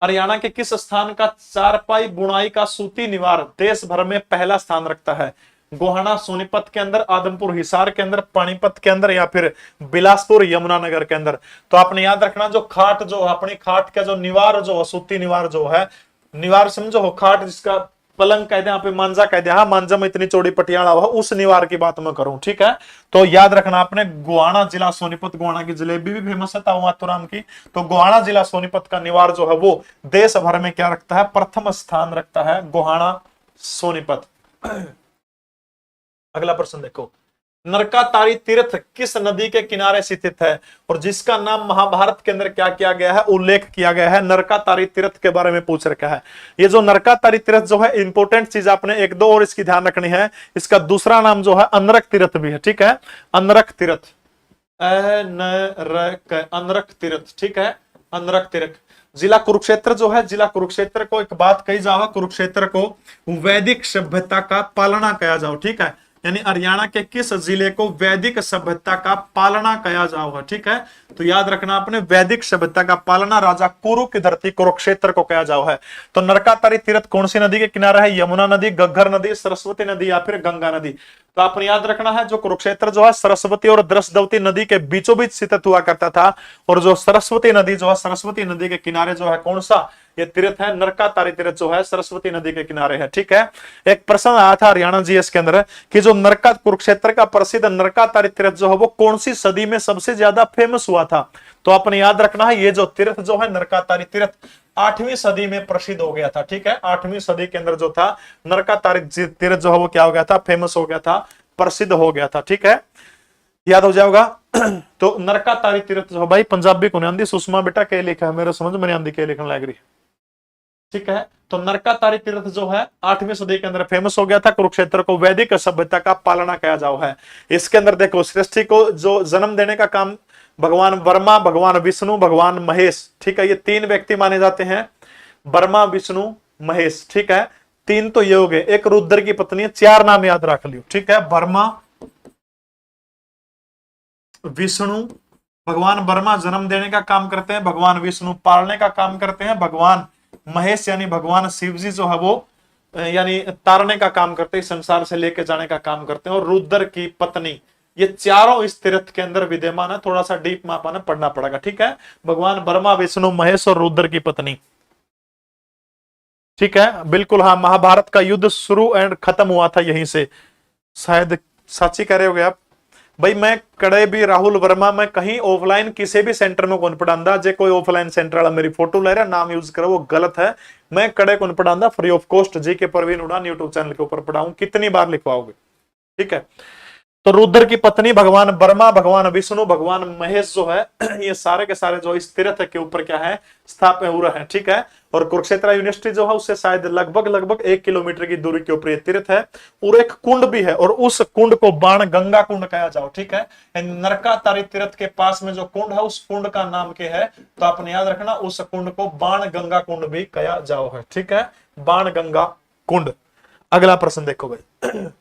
S1: हरियाणा के किस स्थान का चारपाई बुनाई का सूती निवार देश भर में पहला स्थान रखता है। गोहाना सोनीपत के अंदर, आदमपुर हिसार के अंदर, पानीपत के अंदर, या फिर बिलासपुर यमुनानगर के अंदर। तो आपने याद रखना जो खाट जो अपनी खाट का जो निवार जो सूती निवार जो है, निवार समझो हो खाट जिसका पलंग कहते हैं, यहाँ पे मांजा कहते हैं, हाँ मांजा में इतनी चौड़ी पटियाला हुआ, उस निवार की बात मैं करूं, ठीक है। तो याद रखना आपने गोहाना जिला सोनीपत, गोहाना की जलेबी भी फेमस है ताऊ माथुराम की। तो गोहाना जिला सोनीपत का निवार जो है वो देश भर में क्या रखता है, प्रथम स्थान रखता है गोहाना सोनीपत। अगला प्रश्न देखो, नरकातारी तीर्थ किस नदी के किनारे स्थित है और जिसका नाम महाभारत के अंदर क्या किया गया है, उल्लेख किया गया है, नरकातारी तीर्थ के बारे में पूछ रखा है। ये जो नरकातारी तीर्थ जो है इंपॉर्टेंट चीज आपने एक दो और इसकी ध्यान रखनी है। इसका दूसरा नाम जो है अनरक तीर्थ भी है, ठीक है, अनरक तीर्थ, अनरक तीर्थ, ठीक है, अनरक तीर्थ। जिला कुरुक्षेत्र जो है, जिला कुरुक्षेत्र को एक बात कही जाओ, कुरुक्षेत्र को वैदिक सभ्यता का पालना कहा जाओ, ठीक है, यानी हरियाणा के किस जिले को वैदिक सभ्यता का पालना कहा जाओगा, ठीक है। तो याद रखना आपने, वैदिक सभ्यता का पालना राजा कुरु की धरती कुरुक्षेत्र को कहा जाओ है। तो नरकातारी तीर्थ कौन सी नदी के किनारे है? यमुना नदी, घग्गर नदी, सरस्वती नदी या फिर गंगा नदी। तो आपने याद रखना है, जो कुरुक्षेत्र जो है सरस्वती और द्रसदवती नदी के बीचों बीच स्थित हुआ करता था, और जो सरस्वती नदी जो है, सरस्वती नदी के किनारे जो है कौन सा ये तीर्थ है? नरकातारी तीर्थ जो है सरस्वती नदी के किनारे है, ठीक है। एक प्रश्न आया था हरियाणा जीएस के अंदर कि जो नरका कुरुक्षेत्र का प्रसिद्ध नरकातारी तीर्थ जो है वो कौन सी सदी में सबसे ज्यादा फेमस हुआ था? तो आपने याद रखना है, ये जो तीर्थ जो है नरकातारी तीर्थ 8वीं सदी में प्रसिद्ध हो गया था, ठीक है। 8वीं सदी के अंदर जो था नरकातारी तीर्थ जो है वो क्या हो गया था? फेमस हो गया था, प्रसिद्ध हो गया था, ठीक है, याद हो जाएगा। तो नरकातारी तीर्थ जो भाई पंजाबी को नहीं आंदी, सुषमा बेटा के लिखा है, मेरे समझ में नहीं आंदी के लिखने लग रही, ठीक है। तो नरकातारी तीर्थ जो है 8वीं सदी के अंदर फेमस हो गया था, कुरुक्षेत्र को वैदिक सभ्यता का पालना कहा जाओ है। इसके अंदर देखो, सृष्टि को जो जन्म देने का काम भगवान ब्रह्मा, भगवान विष्णु, भगवान महेश, ठीक है, ये 3 व्यक्ति माने जाते हैं, ब्रह्मा विष्णु महेश, ठीक है। 3 तो ये हो गए, एक रुद्र की पत्नी है, 4 नाम याद रख लियो, ठीक है। ब्रह्मा विष्णु, भगवान ब्रह्मा जन्म देने का काम करते हैं, भगवान विष्णु पालने का काम करते हैं, भगवान महेश यानी भगवान शिव जी जो है वो यानी तारने का काम करते हैं, संसार से लेके जाने का काम करते हैं, और रुद्र की पत्नी, ये चारों इस तीर्थ के अंदर विद्यमान है। थोड़ा सा डीप में आपने पढ़ना पड़ेगा, ठीक है। भगवान ब्रह्मा विष्णु महेश और रुद्र की पत्नी, ठीक है, बिल्कुल। हाँ, महाभारत का युद्ध शुरू एंड खत्म हुआ था यहीं से, शायद साची कह रहे हो आप भाई। मैं कड़े भी राहुल वर्मा, मैं कहीं ऑफलाइन किसी भी सेंटर में कौन पढ़ांदा, जे कोई ऑफलाइन सेंटर वाला मेरी फोटो ले रहा नाम यूज करो वो गलत है। मैं कड़े कौन पढ़ांदा, फ्री ऑफ कॉस्ट जी के प्रवीण उड़ान यूट्यूब चैनल के ऊपर पढ़ाऊं, कितनी बार लिखवाओगे, ठीक है। तो रुद्र की पत्नी भगवान ब्रह्मा, भगवान विष्णु, भगवान महेश जो है ये सारे के सारे जो इस तीर्थ के ऊपर क्या है? स्थापित हुए हैं, ठीक है। और कुरुक्षेत्र यूनिवर्सिटी जो है उससे शायद लगभग 1 किलोमीटर की दूरी के ऊपर ये तीर्थ है, और एक कुंड भी है, और उस कुंड को बाण गंगा कुंड कहा जाओ, ठीक है। नरकातारी तीर्थ के पास में जो कुंड है उस कुंड का नाम क्या है? तो आपने याद रखना, उस कुंड को बाण गंगा कुंड भी कहा जाओ है, ठीक है, बाण गंगा कुंड। अगला प्रश्न देखो भाई,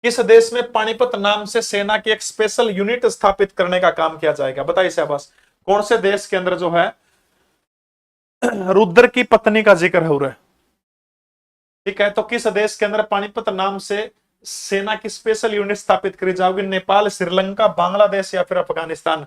S1: किस देश में पानीपत नाम से सेना की एक स्पेशल यूनिट स्थापित करने का काम किया जाएगा? बताइए शाबाश, कौन से देश के अंदर जो है रुद्र की पत्नी का जिक्र हो रहा है, ठीक है। तो किस देश के अंदर पानीपत नाम से सेना की स्पेशल यूनिट स्थापित करी जाओगी? नेपाल, श्रीलंका, बांग्लादेश या फिर अफगानिस्तान?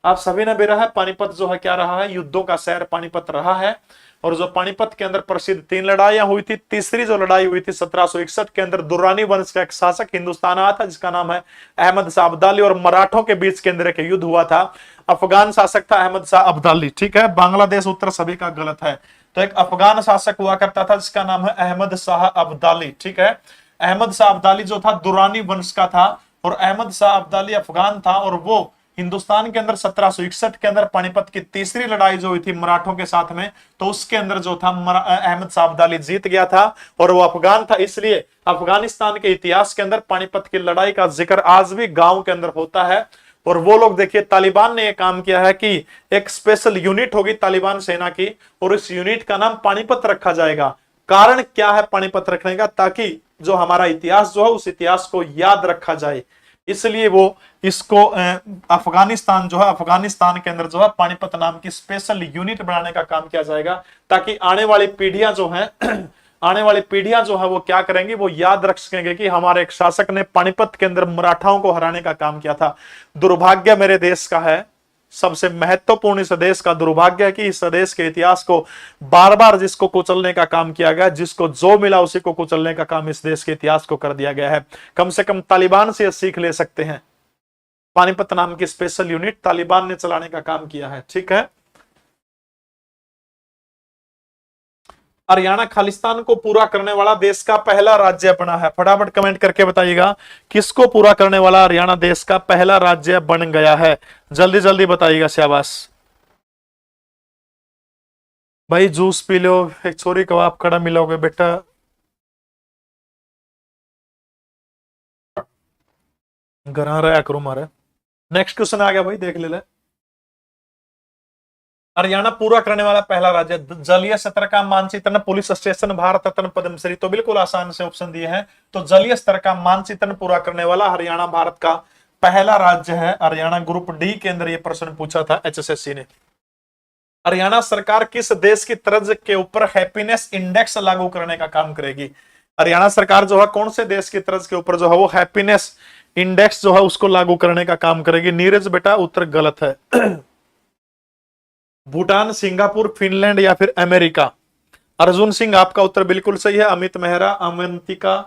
S1: आप सभी ने बेरा है, पानीपत जो है क्या रहा है? युद्धों का शहर पानीपत रहा है। और जो पानीपत के अंदर प्रसिद्ध 3 लड़ाइयां हुई थी, तीसरी जो लड़ाई हुई थी 1761 के अंदर, दुर्रानी वंश का एक शासक हिंदुस्तान आया था जिसका नाम है अहमद शाह अब्दाली, और मराठों के बीच के अंदर एक युद्ध हुआ था। अफगान शासक था अहमद शाह अब्दाली, ठीक है। बांग्लादेश उत्तर सभी का गलत है। तो एक अफगान शासक हुआ करता था जिसका नाम है अहमद शाह अब्दाली, ठीक है। अहमद शाह अब्दाली जो था दुरानी वंश का था, और अहमद शाह अब्दाली अफगान था, और वो हिंदुस्तान के अंदर 1761 के अंदर पानीपत की तीसरी लड़ाई जो हुई थी मराठों के साथ में, तो उसके अंदर जो था अहमद शाह अब्दाली जीत गया था, और वो अफगान था। इसलिए अफगानिस्तान के इतिहास के अंदर पानीपत की लड़ाई का जिक्र आज भी गांव के अंदर होता है। और वो लोग देखिए, तालिबान ने यह काम किया है कि एक स्पेशल यूनिट होगी तालिबान सेना की, और इस यूनिट का नाम पानीपत रखा जाएगा। कारण क्या है पानीपत रखने का? ताकि जो हमारा इतिहास जो है उस इतिहास को याद रखा जाए, इसलिए वो इसको अफगानिस्तान जो है, अफगानिस्तान के अंदर जो है पानीपत नाम की स्पेशल यूनिट बनाने का काम किया जाएगा, ताकि आने वाली पीढ़ियां जो है आने वाली पीढ़ियां जो है वो क्या करेंगी? वो याद रख सकेंगे कि हमारे एक शासक ने पानीपत के अंदर मराठाओं को हराने का काम किया था। दुर्भाग्य मेरे देश का है, सबसे महत्वपूर्ण इस देश का दुर्भाग्य है कि इस देश के इतिहास को बार बार जिसको कुचलने का काम किया गया, जिसको जो मिला उसी को कुचलने का काम इस देश के इतिहास को कर दिया गया है। कम से कम तालिबान से सीख ले सकते हैं। पानीपत नाम की स्पेशल यूनिट तालिबान ने चलाने का काम किया है, ठीक है। हरियाणा खालिस्तान को पूरा करने वाला देश का पहला राज्य बना है? फटाफट कमेंट करके बताइएगा, किसको पूरा करने वाला हरियाणा देश का पहला राज्य बन गया है? जल्दी जल्दी बताइएगा, शाबाश भाई। जूस पी लो, एक छोरी कबाब कड़ा मिलोगे बेटा। घरा रहा करो मारे। नेक्स्ट क्वेश्चन आ गया भाई, देख ले। हरियाणा पूरा करने वाला पहला राज्य, जलीय स्तर का मानचित्रण, पुलिस स्टेशन, भारत रत्न, पद्मश्री। तो बिल्कुल आसान से ऑप्शन दिए हैं। तो जलीय स्तर का मानचित्रण पूरा करने वाला हरियाणा भारत का पहला राज्य है। हरियाणा ग्रुप डी के अंदर यह प्रश्न पूछा था एचएसएससी ने। हरियाणा सरकार किस देश की तर्ज के ऊपर हैप्पीनेस इंडेक्स लागू करने का काम करेगी? हरियाणा सरकार जो है कौन से देश की तर्ज के ऊपर जो है वो हैप्पीनेस इंडेक्स जो है उसको लागू करने का काम करेगी? नीरज बेटा उत्तर गलत है। भूटान, सिंगापुर, फिनलैंड या फिर अमेरिका? अर्जुन सिंह आपका उत्तर बिल्कुल सही है। अमित मेहरा, अवंतिका,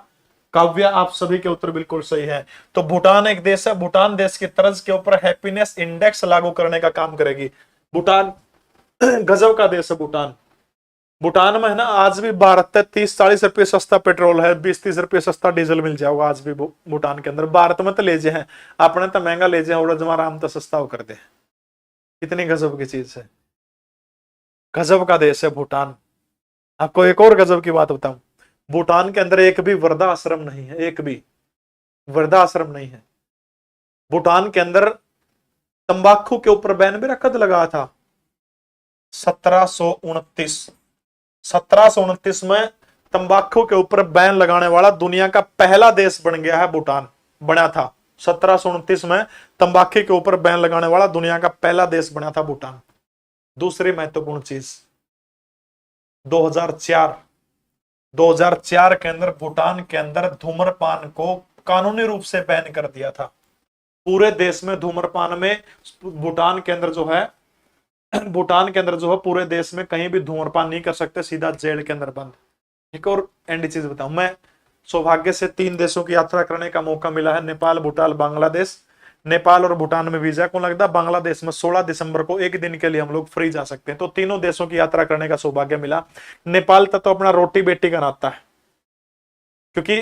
S1: काव्या, आप सभी के उत्तर बिल्कुल सही है। तो भूटान एक देश है, भूटान देश की तर्ज के ऊपर हैप्पीनेस इंडेक्स लागू करने का काम करेगी। भूटान गजब का देश है भूटान। भूटान में है ना आज भी भारत तक 30-40 रुपये सस्ता पेट्रोल है, 20-30 रुपये सस्ता डीजल मिल जाएगा आज भी भूटान के अंदर। भारत में तो ले जे हैं अपने तो महंगा ले जे और जमा आराम तो सस्ता हो कर दे। कितनी गजब की चीज है, गजब का देश है भूटान। आपको एक और गजब की बात बताऊं, भूटान के अंदर एक भी वृद्धाश्रम नहीं है, एक भी वृद्धाश्रम नहीं है। भूटान के अंदर तंबाकू के ऊपर बैन भी रखा लगा था 1729 में तंबाकू के ऊपर बैन लगाने वाला दुनिया का पहला देश बन गया है भूटान। बना था 1729 में तंबाकू के ऊपर बैन लगाने वाला दुनिया का पहला देश बना था भूटान। दूसरी महत्वपूर्ण चीज 2004 के अंदर भूटान के अंदर धूम्रपान को कानूनी रूप से बैन कर दिया था। पूरे देश में धूम्रपान में भूटान के अंदर जो है पूरे देश में कहीं भी धूम्रपान नहीं कर सकते, सीधा जेल के अंदर बंद। एक और एंड चीज बताऊं, मैं सौभाग्य से 3 देशों की यात्रा करने का मौका मिला है, नेपाल, भूटान, बांग्लादेश। नेपाल और भूटान में वीजा कौन लगता? बांग्लादेश में 16 दिसंबर को एक दिन के लिए हम लोग फ्री जा सकते हैं। तो तीनों देशों की यात्रा करने का सौभाग्य मिला। नेपाल तक तो अपना रोटी बेटी का नाता है, क्योंकि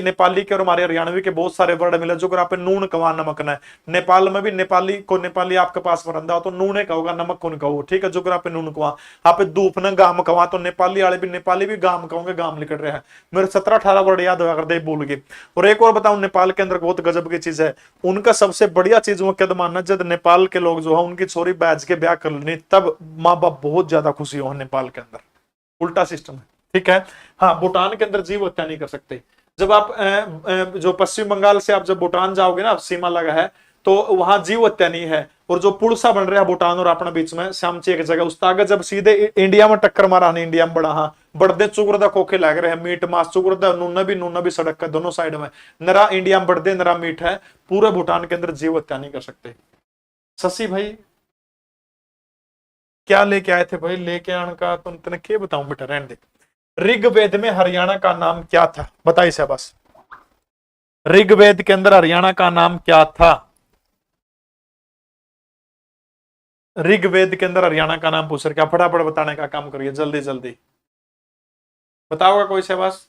S1: नेपाली के और हमारे हरियाणवी के बहुत सारे वर्ड मिले जो आप नून कवा नमक न। नेपाल में भी नेपाली आपके पास बरंदा हो तो नूने कहोगा, नमक कौन कहो, ठीक है। जो आप नून कवा, आप धूप न गाम कवा तो नेपाली वाले भी गाम कहोगे, गाम निकल रहे हैं। मेरे 17-18 वर्ड याद होगा कर दे भूल गए। और एक और बताऊं, नेपाल के अंदर बहुत गजब की चीज है, उनका सबसे बढ़िया चीज वो क्या मानना, जब नेपाल के लोग जो है उनकी छोरी बैज के ब्याह कर लेनी तब माँ बाप बहुत ज्यादा खुशी हो। नेपाल के अंदर उल्टा सिस्टम है, ठीक है। हाँ, भूटान के अंदर जीव हत्या नहीं कर सकते। जब आप जो पश्चिम बंगाल से आप जब भूटान जाओगे ना, सीमा लगा है, तो वहां जीव हत्या नहीं है। और जो पुल सा बन रहा है भूटान और अपने बीच में श्यामची एक जगह, उस आगे जब सीधे इंडिया में टक्कर मारा नहीं, इंडिया में बड़ा, हाँ बढ़ते चुगरदा खोखे लग रहे हैं, मीट मांस चुगरदा नूना भी सड़क का दोनों साइड में नरा इंडिया में बढ़ते नरा मीट है। पूरे भूटान के अंदर जीव हत्या नहीं कर सकते। शशि भाई क्या लेके आए थे भाई? लेके आने का तुम तेने क्या बताऊं बेटा, रहने दे। ऋग्वेद में हरियाणा का नाम क्या था? बताइए शाबाश। ऋग्वेद के अंदर हरियाणा का नाम क्या था? ऋग्वेद के अंदर हरियाणा का नाम पूछ रहे, फटाफट बताने का काम करिए, जल्दी जल्दी बताओगा कोई शाबाश।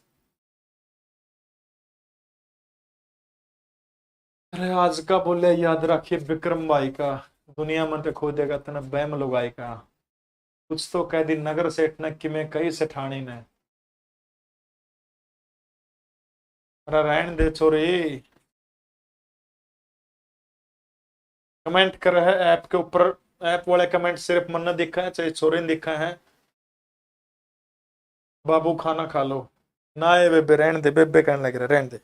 S1: अरे आज का बोले याद रखिए विक्रम भाई का, दुनिया में तो खो देगा तना बैम लुगाई का। कुछ तो कह दी नगर सेठ न कि मैं कई सेठानी ने। अरे रहन दे छोरी, कमेंट कर रहे हैं ऐप के ऊपर। ऐप वाले कमेंट सिर्फ मन ने दिखा है, चाहे छोरे ने दिखा है। बाबू खाना खा लो ना, ये बेबे रहन दे, बेबे कहने लग रहे रहन दे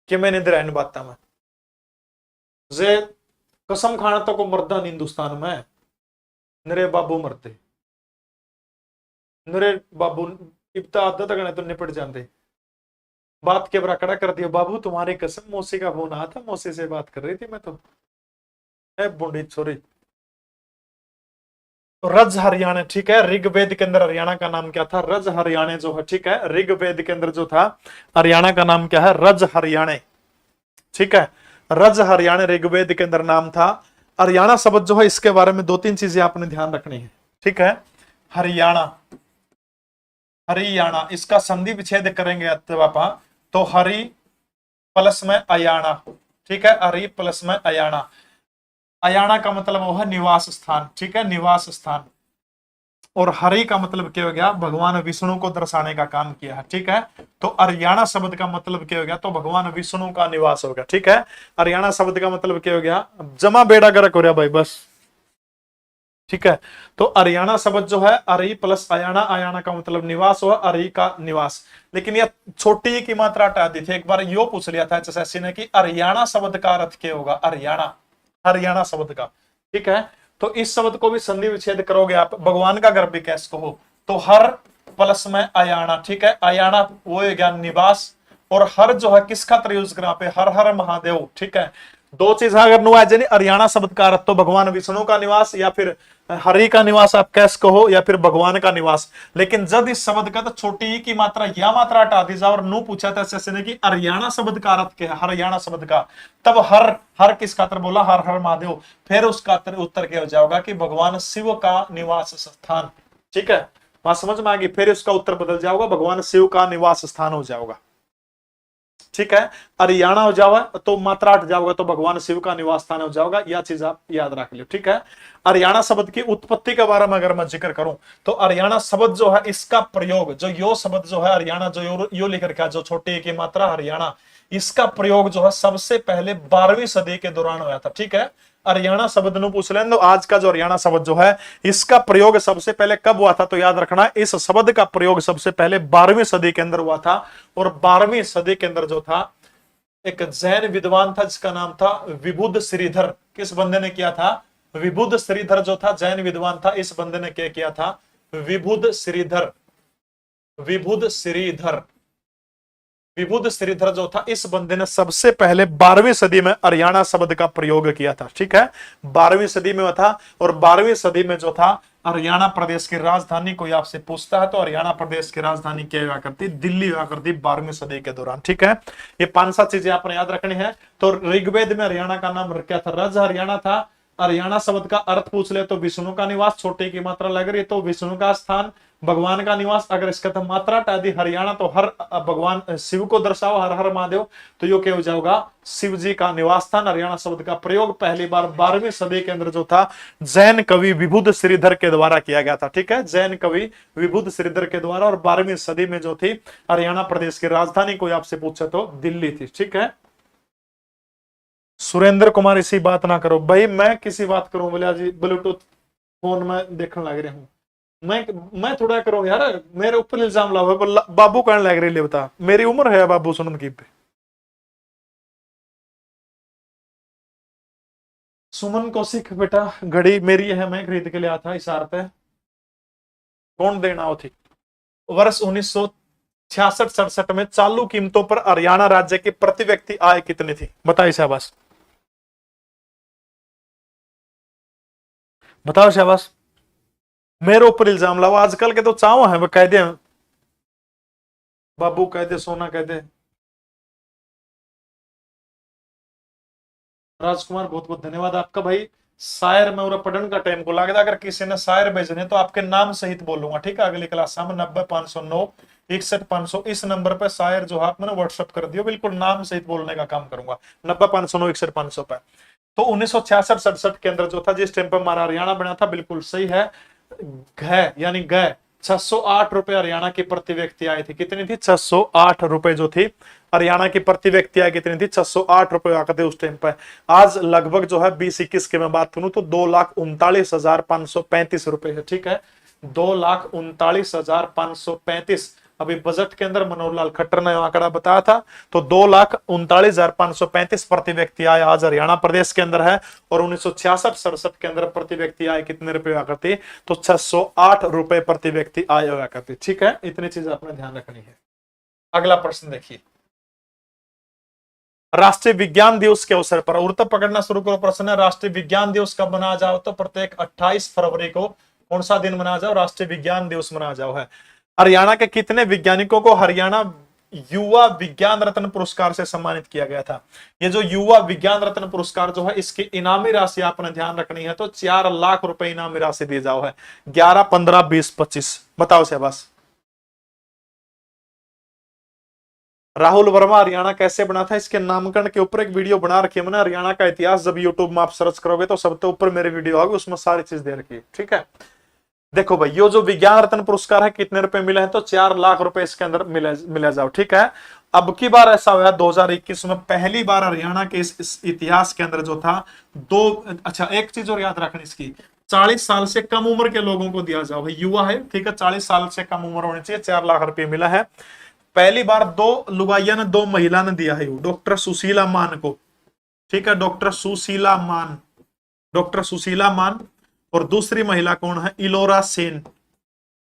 S1: कि मैं नहीं रहने बाता में जे कसम खाना तो को मरदा नहीं हिंदुस्तान में। नरे बाबू मरते, नरे बाबू इब्ता आदत तक तो निपट जाते। बात के बरा खड़ा कर दिया, बाबू तुम्हारी कसम मौसी का फोन आया था, मौसी से बात कर रही थी मैं तो। है बूढ़ी छोरी। तो रज हरियाणा, ठीक है। ऋग्वेद के अंदर हरियाणा का नाम क्या था? रज हरियाणा जो है, ठीक है। ऋग्वेद के अंदर जो था हरियाणा का नाम क्या है? रज हरियाणा, ठीक है। रज हरियाणा ऋग्वेद के अंदर नाम था। हरियाणा शब्द जो है इसके बारे में 2-3 चीजें आपने ध्यान रखनी है, ठीक है। हरियाणा हरियाणा, इसका संधि विच्छेद करेंगे पापा तो हरि प्लस में अयाना, ठीक है, हरि प्लस में अयाना। अयाना का मतलब वो है निवास स्थान, ठीक है, निवास स्थान। और हरि का मतलब क्या हो गया, भगवान विष्णु को दर्शाने का काम किया है, ठीक है। तो हरियाणा शब्द का मतलब क्या हो गया, तो भगवान विष्णु का निवास हो गया, ठीक है। हरियाणा शब्द का मतलब क्या हो गया, जमा बेड़ा गर्क हो रहा भाई बस, ठीक है। तो हरियाणा शब्द जो है अरि प्लस अयाना, अयाना का मतलब निवास हुआ, अरि का निवास। लेकिन यह छोटी की मात्रा हटा दी थी, एक बार यो पूछ लिया था एसएससी ने कि हरियाणा शब्द का अर्थ क्या होगा, हरियाणा, हरियाणा शब्द का, ठीक है। तो इस शब्द को भी संधि विच्छेद करोगे आप, भगवान का गर्भ कैस को हो तो हर प्लस में अयाना, ठीक है, अयाना वो ज्ञान निवास। और हर जो है किसका यूज करा पे, हर हर महादेव, ठीक है। दो चीज अगर नु आज हरियाणा शब्द का अर्थ तो भगवान विष्णु का निवास या फिर हरि का निवास आप कैस कहो या फिर भगवान का निवास। लेकिन जब इस शब्द का तो छोटी ई की मात्रा या मात्रा हटा दी जाए और नु पूछा था ऐसे ने कि हरियाणा शब्द का अर्थ क्या है, हरियाणा शब्द का, तब हर हर किस खातर बोला, हर हर महादेव। फिर उसका उत्तर क्या हो जाएगा कि भगवान शिव का निवास स्थान, ठीक है, बात समझ में आ गई। फिर उसका उत्तर बदल जाएगा, भगवान शिव का निवास स्थान हो जाएगा, ठीक है। हरियाणा हो जाएगा तो मात्रा हट जाएगा तो भगवान शिव का निवास स्थान हो जाएगा, यह चीज आप याद रख लो, ठीक है। हरियाणा शब्द की उत्पत्ति के बारे में अगर मैं जिक्र करूं तो हरियाणा शब्द जो है इसका प्रयोग, जो यो शब्द जो है हरियाणा, जो यो लिख रखा है, जो छोटी की मात्रा हरियाणा, इसका प्रयोग जो है सबसे पहले 12वीं सदी के दौरान हुआ था, ठीक है। हरियाणा शब्द नु पूछ लें तो आज का जो हरियाणा शब्द जो है इसका प्रयोग सबसे पहले कब हुआ था, तो याद रखना इस शब्द का प्रयोग सबसे पहले 12वीं सदी के अंदर हुआ था। और 12वीं सदी के अंदर जो था एक जैन विद्वान था जिसका नाम था विबुध श्रीधर। किस बंदे ने किया था, विबुध श्रीधर जो था जैन विद्वान था, इस बंदे ने क्या किया था, विबुध श्रीधर, विबुध श्रीधर, विबुध श्रीधर जो था इस बंदे ने सबसे पहले 12वीं सदी में हरियाणा शब्द का प्रयोग किया था, ठीक है। 12वीं सदी में था। और 12वीं सदी में जो था हरियाणा प्रदेश की राजधानी, कोई आपसे पूछता है तो हरियाणा प्रदेश की राजधानी क्या हुआ करती, दिल्ली हुआ करती 12वीं सदी के दौरान, ठीक है। ये 5-7 चीजें आपने याद रखनी है। तो ऋग्वेद में हरियाणा का नाम क्या था, रज हरियाणा था। हरियाणा शब्द का अर्थ पूछ ले तो विष्णु का निवास, छोटे की मात्रा लग रही तो विष्णु का स्थान, भगवान का निवास। अगर इसका तो मात्रा हटा दी हरियाणा तो हर भगवान शिव को दर्शाओ, हर हर महादेव, तो यो क्या हो जाएगा, शिव जी का निवास स्थान। हरियाणा शब्द का प्रयोग पहली बार 12वीं सदी के अंदर जो था जैन कवि विबुध श्रीधर के द्वारा किया गया था, ठीक है, जैन कवि विबुध श्रीधर के द्वारा। और 12वीं सदी में जो थी हरियाणा प्रदेश की राजधानी कोई आपसे पूछे तो दिल्ली थी, ठीक है। सुरेंद्र कुमार इसी बात ना करो भाई, मैं किसी बात करूं बोले जी, ब्लूटूथ फोन में देखने लग रहा हूं, मैं थोड़ा करूं यार, मेरे ऊपर इल्जाम लाओ, बाबू कहने लग रही ले, बता मेरी उम्र है बाबू सुनन की पे। सुमन कौशिक बेटा घड़ी मेरी है, मैं खरीद के लिया था इशार पे, कौन देना हो थी। वर्ष 1966-67 में चालू कीमतों पर हरियाणा राज्य की प्रति व्यक्ति आय कितनी थी, बताइए शाबाश, बताओ शाबाश। मेरे ऊपर इल्जाम लाओ, आजकल के तो चाव है वो कायदे, बाबू कह दे, सोना कह दे। राजकुमार बहुत बहुत धन्यवाद आपका भाई। शायर में और पढ़ने का टाइम को लगता, अगर किसी ने शायर भेजने तो आपके नाम सहित बोलूंगा, ठीक है, अगली क्लास में 90-509-61-500 इस नंबर पर शायर जो है मैंने व्हाट्सअप कर दियो, बिल्कुल नाम सहित बोलने का काम करूंगा 90-509-61-500 पे। तो 1966-67 के अंदर जो था जिस टाइम पर हमारा हरियाणा बना था, बिल्कुल सही है, घ यानी ग 608 रुपए हरियाणा की प्रति व्यक्ति आए थे, कितनी थी, 608 रुपए जो थी हरियाणा की प्रति व्यक्ति आय कितनी थी, 608 रुपए आते थे उस टाइम पर। आज लगभग जो है 2021 की मैं बात करूं तो 2,39,535 रुपए है, ठीक है, 2,39,535। अभी बजट के अंदर मनोहर लाल खट्टर ने आंकड़ा बताया था, तो 2,39,535 प्रति व्यक्ति आय आज हरियाणा प्रदेश के अंदर है। और 1966-67 के अंदर प्रति व्यक्ति आय कितने रुपए हुआ करती, तो 608 रुपए प्रति व्यक्ति आय हुआ करती, ठीक है। इतनी चीज आपने ध्यान रखनी है। अगला प्रश्न देखिए, राष्ट्रीय विज्ञान दिवस के अवसर पर, उड़ता पकड़ना शुरू करो, प्रश्न है राष्ट्रीय विज्ञान दिवस कब मनाया जाओ, तो प्रत्येक 28 फरवरी को कौन सा दिन मनाया जाओ, राष्ट्रीय विज्ञान दिवस मनाया जाओ है। हरियाणा के कितने वैज्ञानिकों को हरियाणा युवा विज्ञान रत्न पुरस्कार से सम्मानित किया गया था। ये जो युवा विज्ञान रत्न पुरस्कार जो है इसकी इनामी राशि आपने ध्यान रखनी है, तो 4 लाख रुपए इनामी राशि दी जाओ है, 11, 15, 20, 25, बताओ शाबाश। राहुल वर्मा हरियाणा कैसे बना था, इसके नामकरण के ऊपर एक वीडियो बना रखी है मैंने, हरियाणा का इतिहास। जब यूट्यूब में आप सर्च करोगे तो सबसे ऊपर मेरी वीडियो आएगी, उसमें सारी चीज दे रखी है, ठीक है। देखो भाई, ये जो विज्ञान रत्न पुरस्कार है कितने रुपए मिले हैं, तो 4 लाख रुपए इसके अंदर मिले जाओ, ठीक है। अब की बार ऐसा हुआ 2021 में पहली बार हरियाणा के इस इतिहास के अंदर जो था दो, अच्छा एक चीज और याद रखनी इसकी, 40 साल से कम उम्र के लोगों को दिया जाओ भाई, युवा है, ठीक है, 40 साल से कम उम्र होनी चाहिए। 4 लाख रुपए मिला है। पहली बार 2 लुगाइया ने 2 महिला ने दिया है, डॉक्टर सुशीला मान को, ठीक है, डॉक्टर सुशीला मान, डॉक्टर सुशीला मान। और दूसरी महिला कौन है, इलोरा सेन,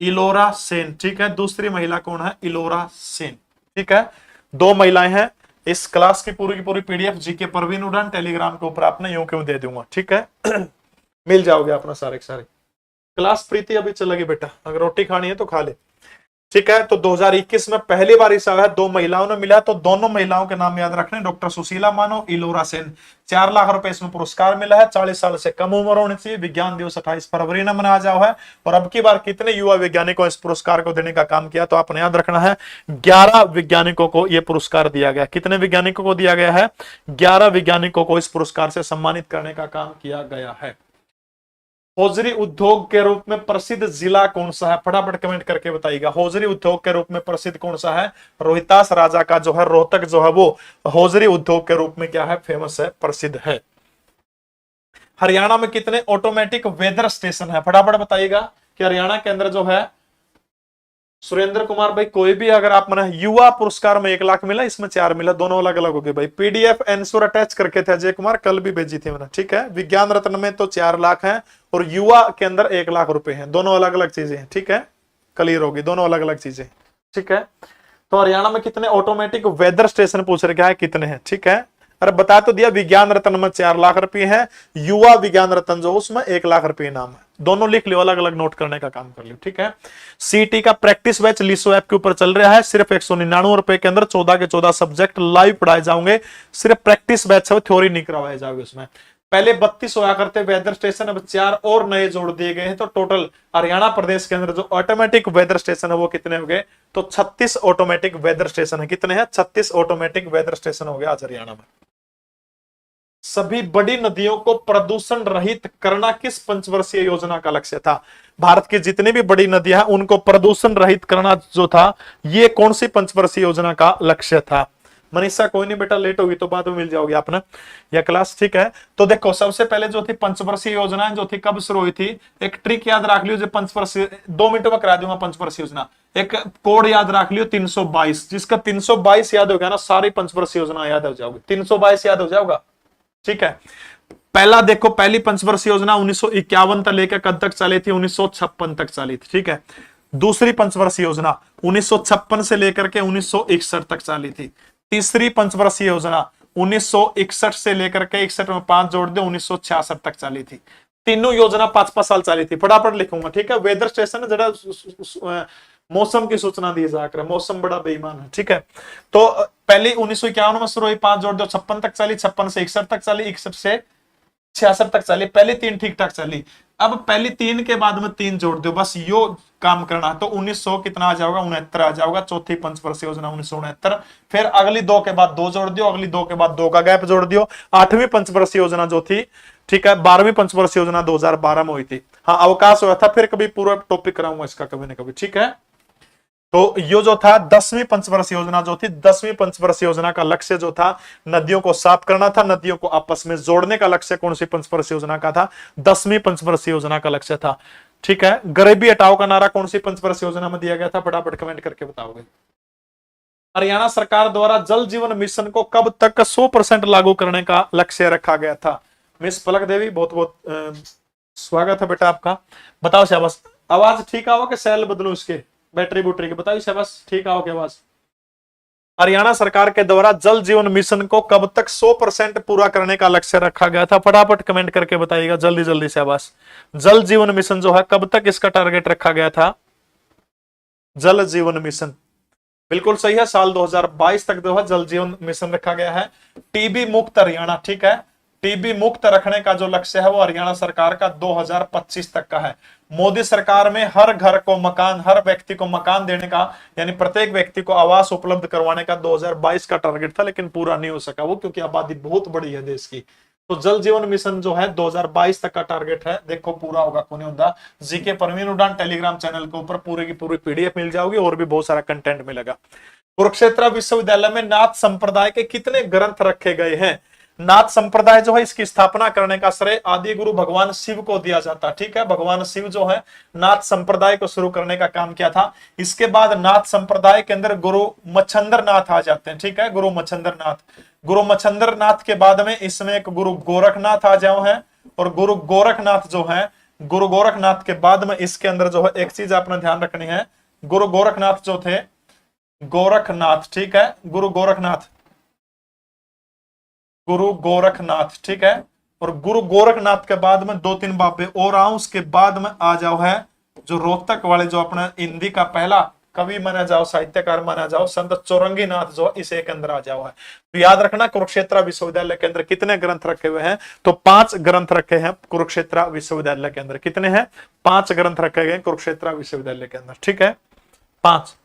S1: इलोरा सेन, ठीक है। दूसरी महिला कौन है, इलोरा सेन, ठीक है। 2 महिलाएं हैं। इस क्लास की पूरी पीडीएफ जीके परवीन उड़ान टेलीग्राम के ऊपर आपने यूं क्यों दे दूंगा, ठीक है। मिल जाओगे अपना सारे सारे। क्लास प्रीति अभी चलेगी बेटा, अगर रोटी खानी है तो खा ले, ठीक है। तो 2021 में पहली बार इस 2 महिलाओं ने मिला, तो दोनों महिलाओं के नाम याद रखने, डॉक्टर सुशीला मानो, इलोरा सेन। 4 लाख रुपए इसमें पुरस्कार मिला है। 40 साल से कम उम्र होनी चाहिए। विज्ञान दिवस 28 फरवरी में मनाया जाओ है। और अब की बार कितने युवा वैज्ञानिकों इस पुरस्कार को देने का काम किया, तो आपने याद रखना है 11 वैज्ञानिकों को यह पुरस्कार दिया गया। कितने वैज्ञानिकों को दिया गया है, 11 वैज्ञानिकों को इस पुरस्कार से सम्मानित करने का काम किया गया है। हौजरी उद्योग के रूप में प्रसिद्ध जिला कौन सा है, फटाफट कमेंट करके बताइएगा। हौजरी उद्योग के रूप में प्रसिद्ध कौन सा है, रोहितास राजा का जो है रोहतक जो है वो हौजरी उद्योग के रूप में क्या है, फेमस है, प्रसिद्ध है। हरियाणा में कितने ऑटोमेटिक वेदर स्टेशन है, फटाफट बताइएगा कि हरियाणा के अंदर जो है। सुरेंद्र कुमार भाई, कोई भी अगर आप मैंने युवा पुरस्कार में 1 लाख मिला, इसमें 4 मिला, दोनों अलग अलग हो गए भाई। पीडीएफ एंसर अटैच करके थे अजय कुमार, कल भी भेजी थी मैंने, ठीक है। विज्ञान रत्न में तो 4 लाख है और युवा के अंदर 1 लाख रुपए हैं, दोनों अलग अलग चीजें हैं, ठीक है। क्लियर होगी, दोनों अलग अलग चीजें, ठीक है। तो हरियाणा में कितने ऑटोमेटिक वेदर स्टेशन पूछ रखा है, कितने हैं, ठीक है। अरे बता तो दिया, विज्ञान रत्न में 4 लाख रुपए है, युवा विज्ञान रत्न जो उसमें 1 लाख रुपए नाम है। दोनों लिख लियो, अलग अलग नोट करने का काम कर लियो, ठीक है। सीटी का प्रैक्टिस बैच लिसो ऐप के ऊपर चल रहा है, सिर्फ 199 रुपए के अंदर 14 के 14 सब्जेक्ट लाइव पढ़ाए जाओगे। सिर्फ प्रैक्टिस बैच है, थ्योरी नहीं करवाए जाओगे उसमें। पहले 32 होया करते वेदर स्टेशन, अब 4 और नए जोड़ दिए गए हैं। तो टोटल हरियाणा प्रदेश के अंदर जो ऑटोमेटिक वेदर स्टेशन है वो कितने हो गए, तो 36 ऑटोमेटिक वेदर स्टेशन है। कितने हैं, 36 ऑटोमेटिक वेदर स्टेशन हो गया आज हरियाणा में। सभी बड़ी नदियों को प्रदूषण रहित करना किस पंचवर्षीय योजना का लक्ष्य था। भारत की जितनी भी बड़ी नदियां हैं उनको प्रदूषण रहित करना जो था, ये कौन सी पंचवर्षीय योजना का लक्ष्य था। मनीषा कोई नहीं बेटा, लेट होगी तो बाद में मिल जाओगी आपने यह क्लास, ठीक है। तो देखो, सबसे पहले जो थी पंचवर्षीय योजना जो थी, कब शुरू हुई थी, एक ट्रिक याद रख लियो, जो पंचवर्षीय 2 मिनट में करा दूंगा पंचवर्षीय योजना। एक कोड याद रख लियो 322, जिसका 322 याद हो गया ना, सारी पंचवर्षीय योजना याद हो जाओगी, 322 याद हो जाएगा, ठीक है। पहला देखो, पहली पंचवर्षीय योजना 1951 तक लेकर कब तक चली थी, 1956 तक चली थी, ठीक है। दूसरी पंचवर्षीय योजना 1956 से लेकर के 1961 तक चली थी। तीसरी पंचवर्षीय योजना 1961 से लेकर के 61 में 5 जोड़ दो 1966 तक चली थी। तीनों योजना 5-5 साल चली थी। फटाफट लिखूंगा, ठीक है। वेदर स्टेशन जरा मौसम की सूचना दी जाकर, मौसम बड़ा बेईमान है, ठीक है। तो पहले 1951 में शुरू हुई, 5 जोड़ दो 56 तक चली, 56 से 61 तक चली, 61 से 66 तक चली। पहली 3 ठीक ठाक चली, अब पहली 3 के बाद में 3 जोड़ दो, बस यो काम करना। तो 1900 कितना आ जाएगा, 69 आ जाएगा। चौथी पंचवर्षीय योजना 1969। फिर अगली 2 के बाद 2 जोड़ दियो, अगली 2 के बाद 2 का गैप जोड़ दियो। 8वीं पंचवर्षीय योजना जो थी, ठीक है, 12वीं पंचवर्षीय योजना 2012 में हुई थी। हाँ, अवकाश हुआ था, फिर कभी पूरा टॉपिक कराऊंगा इसका कभी ना कभी, ठीक है। तो ये जो था 10वीं पंचवर्षीय योजना जो थी, 10वीं पंचवर्षीय योजना का लक्ष्य जो था नदियों को साफ करना था, नदियों को आपस में जोड़ने का लक्ष्य कौन सी पंचवर्षीय योजना का था, 10वीं पंचवर्षीय योजना का लक्ष्य था, ठीक है। गरीबी हटाओ का नारा कौन सी पंचवर्षीय योजना में दिया गया था, फटाफट कमेंट करके बताओगे। हरियाणा सरकार द्वारा जल जीवन मिशन को कब तक 100% लागू करने का लक्ष्य रखा गया था। मिस पलक देवी, बहुत बहुत स्वागत है बेटा आपका। बताओ शाबाश, आवाज ठीक आओ कि सेल बदलू इसके, बैटरी बुटरी के, बताइए शाबाश, ठीक आओ क्या आवाज। हरियाणा सरकार के द्वारा जल जीवन मिशन को कब तक 100% पूरा करने का लक्ष्य रखा गया था, फटाफट कमेंट करके बताइएगा जल्दी जल्दी से शाबाश। जल जीवन मिशन जो है कब तक इसका टारगेट रखा गया था, जल जीवन मिशन बिल्कुल सही है, साल 2022 तक जो है जल जीवन मिशन रखा गया है। टीबी मुक्त हरियाणा, ठीक है, टीबी मुक्त रखने का जो लक्ष्य है वो हरियाणा सरकार का 2025 तक का है। मोदी सरकार में हर घर को मकान, हर व्यक्ति को मकान देने का, यानी प्रत्येक व्यक्ति को आवास उपलब्ध करवाने का 2022 का टारगेट था, लेकिन पूरा नहीं हो सका वो, क्योंकि आबादी बहुत बड़ी है देश की। तो जल जीवन मिशन जो है 2022 तक का टारगेट है, देखो पूरा होगा कौन नहीं होता। जीके परवीन उड़ान टेलीग्राम चैनल के ऊपर पूरी की पूरी पीडीएफ मिल जाओगी, और भी बहुत सारा कंटेंट मिलेगा। कुरुक्षेत्र विश्वविद्यालय में नाथ संप्रदाय के कितने ग्रंथ रखे गए हैं? नाथ संप्रदाय जो है इसकी स्थापना करने का श्रेय आदि गुरु भगवान शिव को दिया जाता है, ठीक है। भगवान शिव जो है नाथ संप्रदाय को शुरू करने का काम किया था। इसके बाद नाथ संप्रदाय के अंदर गुरु मच्छंदर नाथ आ जाते हैं, ठीक है, गुरु मच्छंदर नाथ। गुरु मच्छंदर नाथ के बाद में इसमें एक गुरु गोरखनाथ आ जाओ है, और गुरु गोरखनाथ जो है, गुरु गोरखनाथ के बाद में इसके अंदर जो है एक चीज आपने ध्यान रखनी है, गुरु गोरखनाथ जो थे, गोरखनाथ, ठीक है, गुरु गोरखनाथ, गुरु गोरखनाथ, ठीक है। और गुरु गोरखनाथ के बाद में 2-3 बाबे और आओ, उसके बाद में आ जाओ है जो रोहतक वाले, जो अपना हिंदी का पहला कवि माना जाओ, साहित्यकार माना जाओ, संत चौरंगी नाथ जो इसे के अंदर आ जाओ है। तो याद रखना कुरुक्षेत्र विश्वविद्यालय के अंदर कितने ग्रंथ रखे हुए हैं? तो 5 ग्रंथ रखे हैं कुरुक्षेत्र विश्वविद्यालय के अंदर। कितने हैं? 5 ग्रंथ रखे गए कुरुक्षेत्र विश्वविद्यालय के अंदर, ठीक है, 5।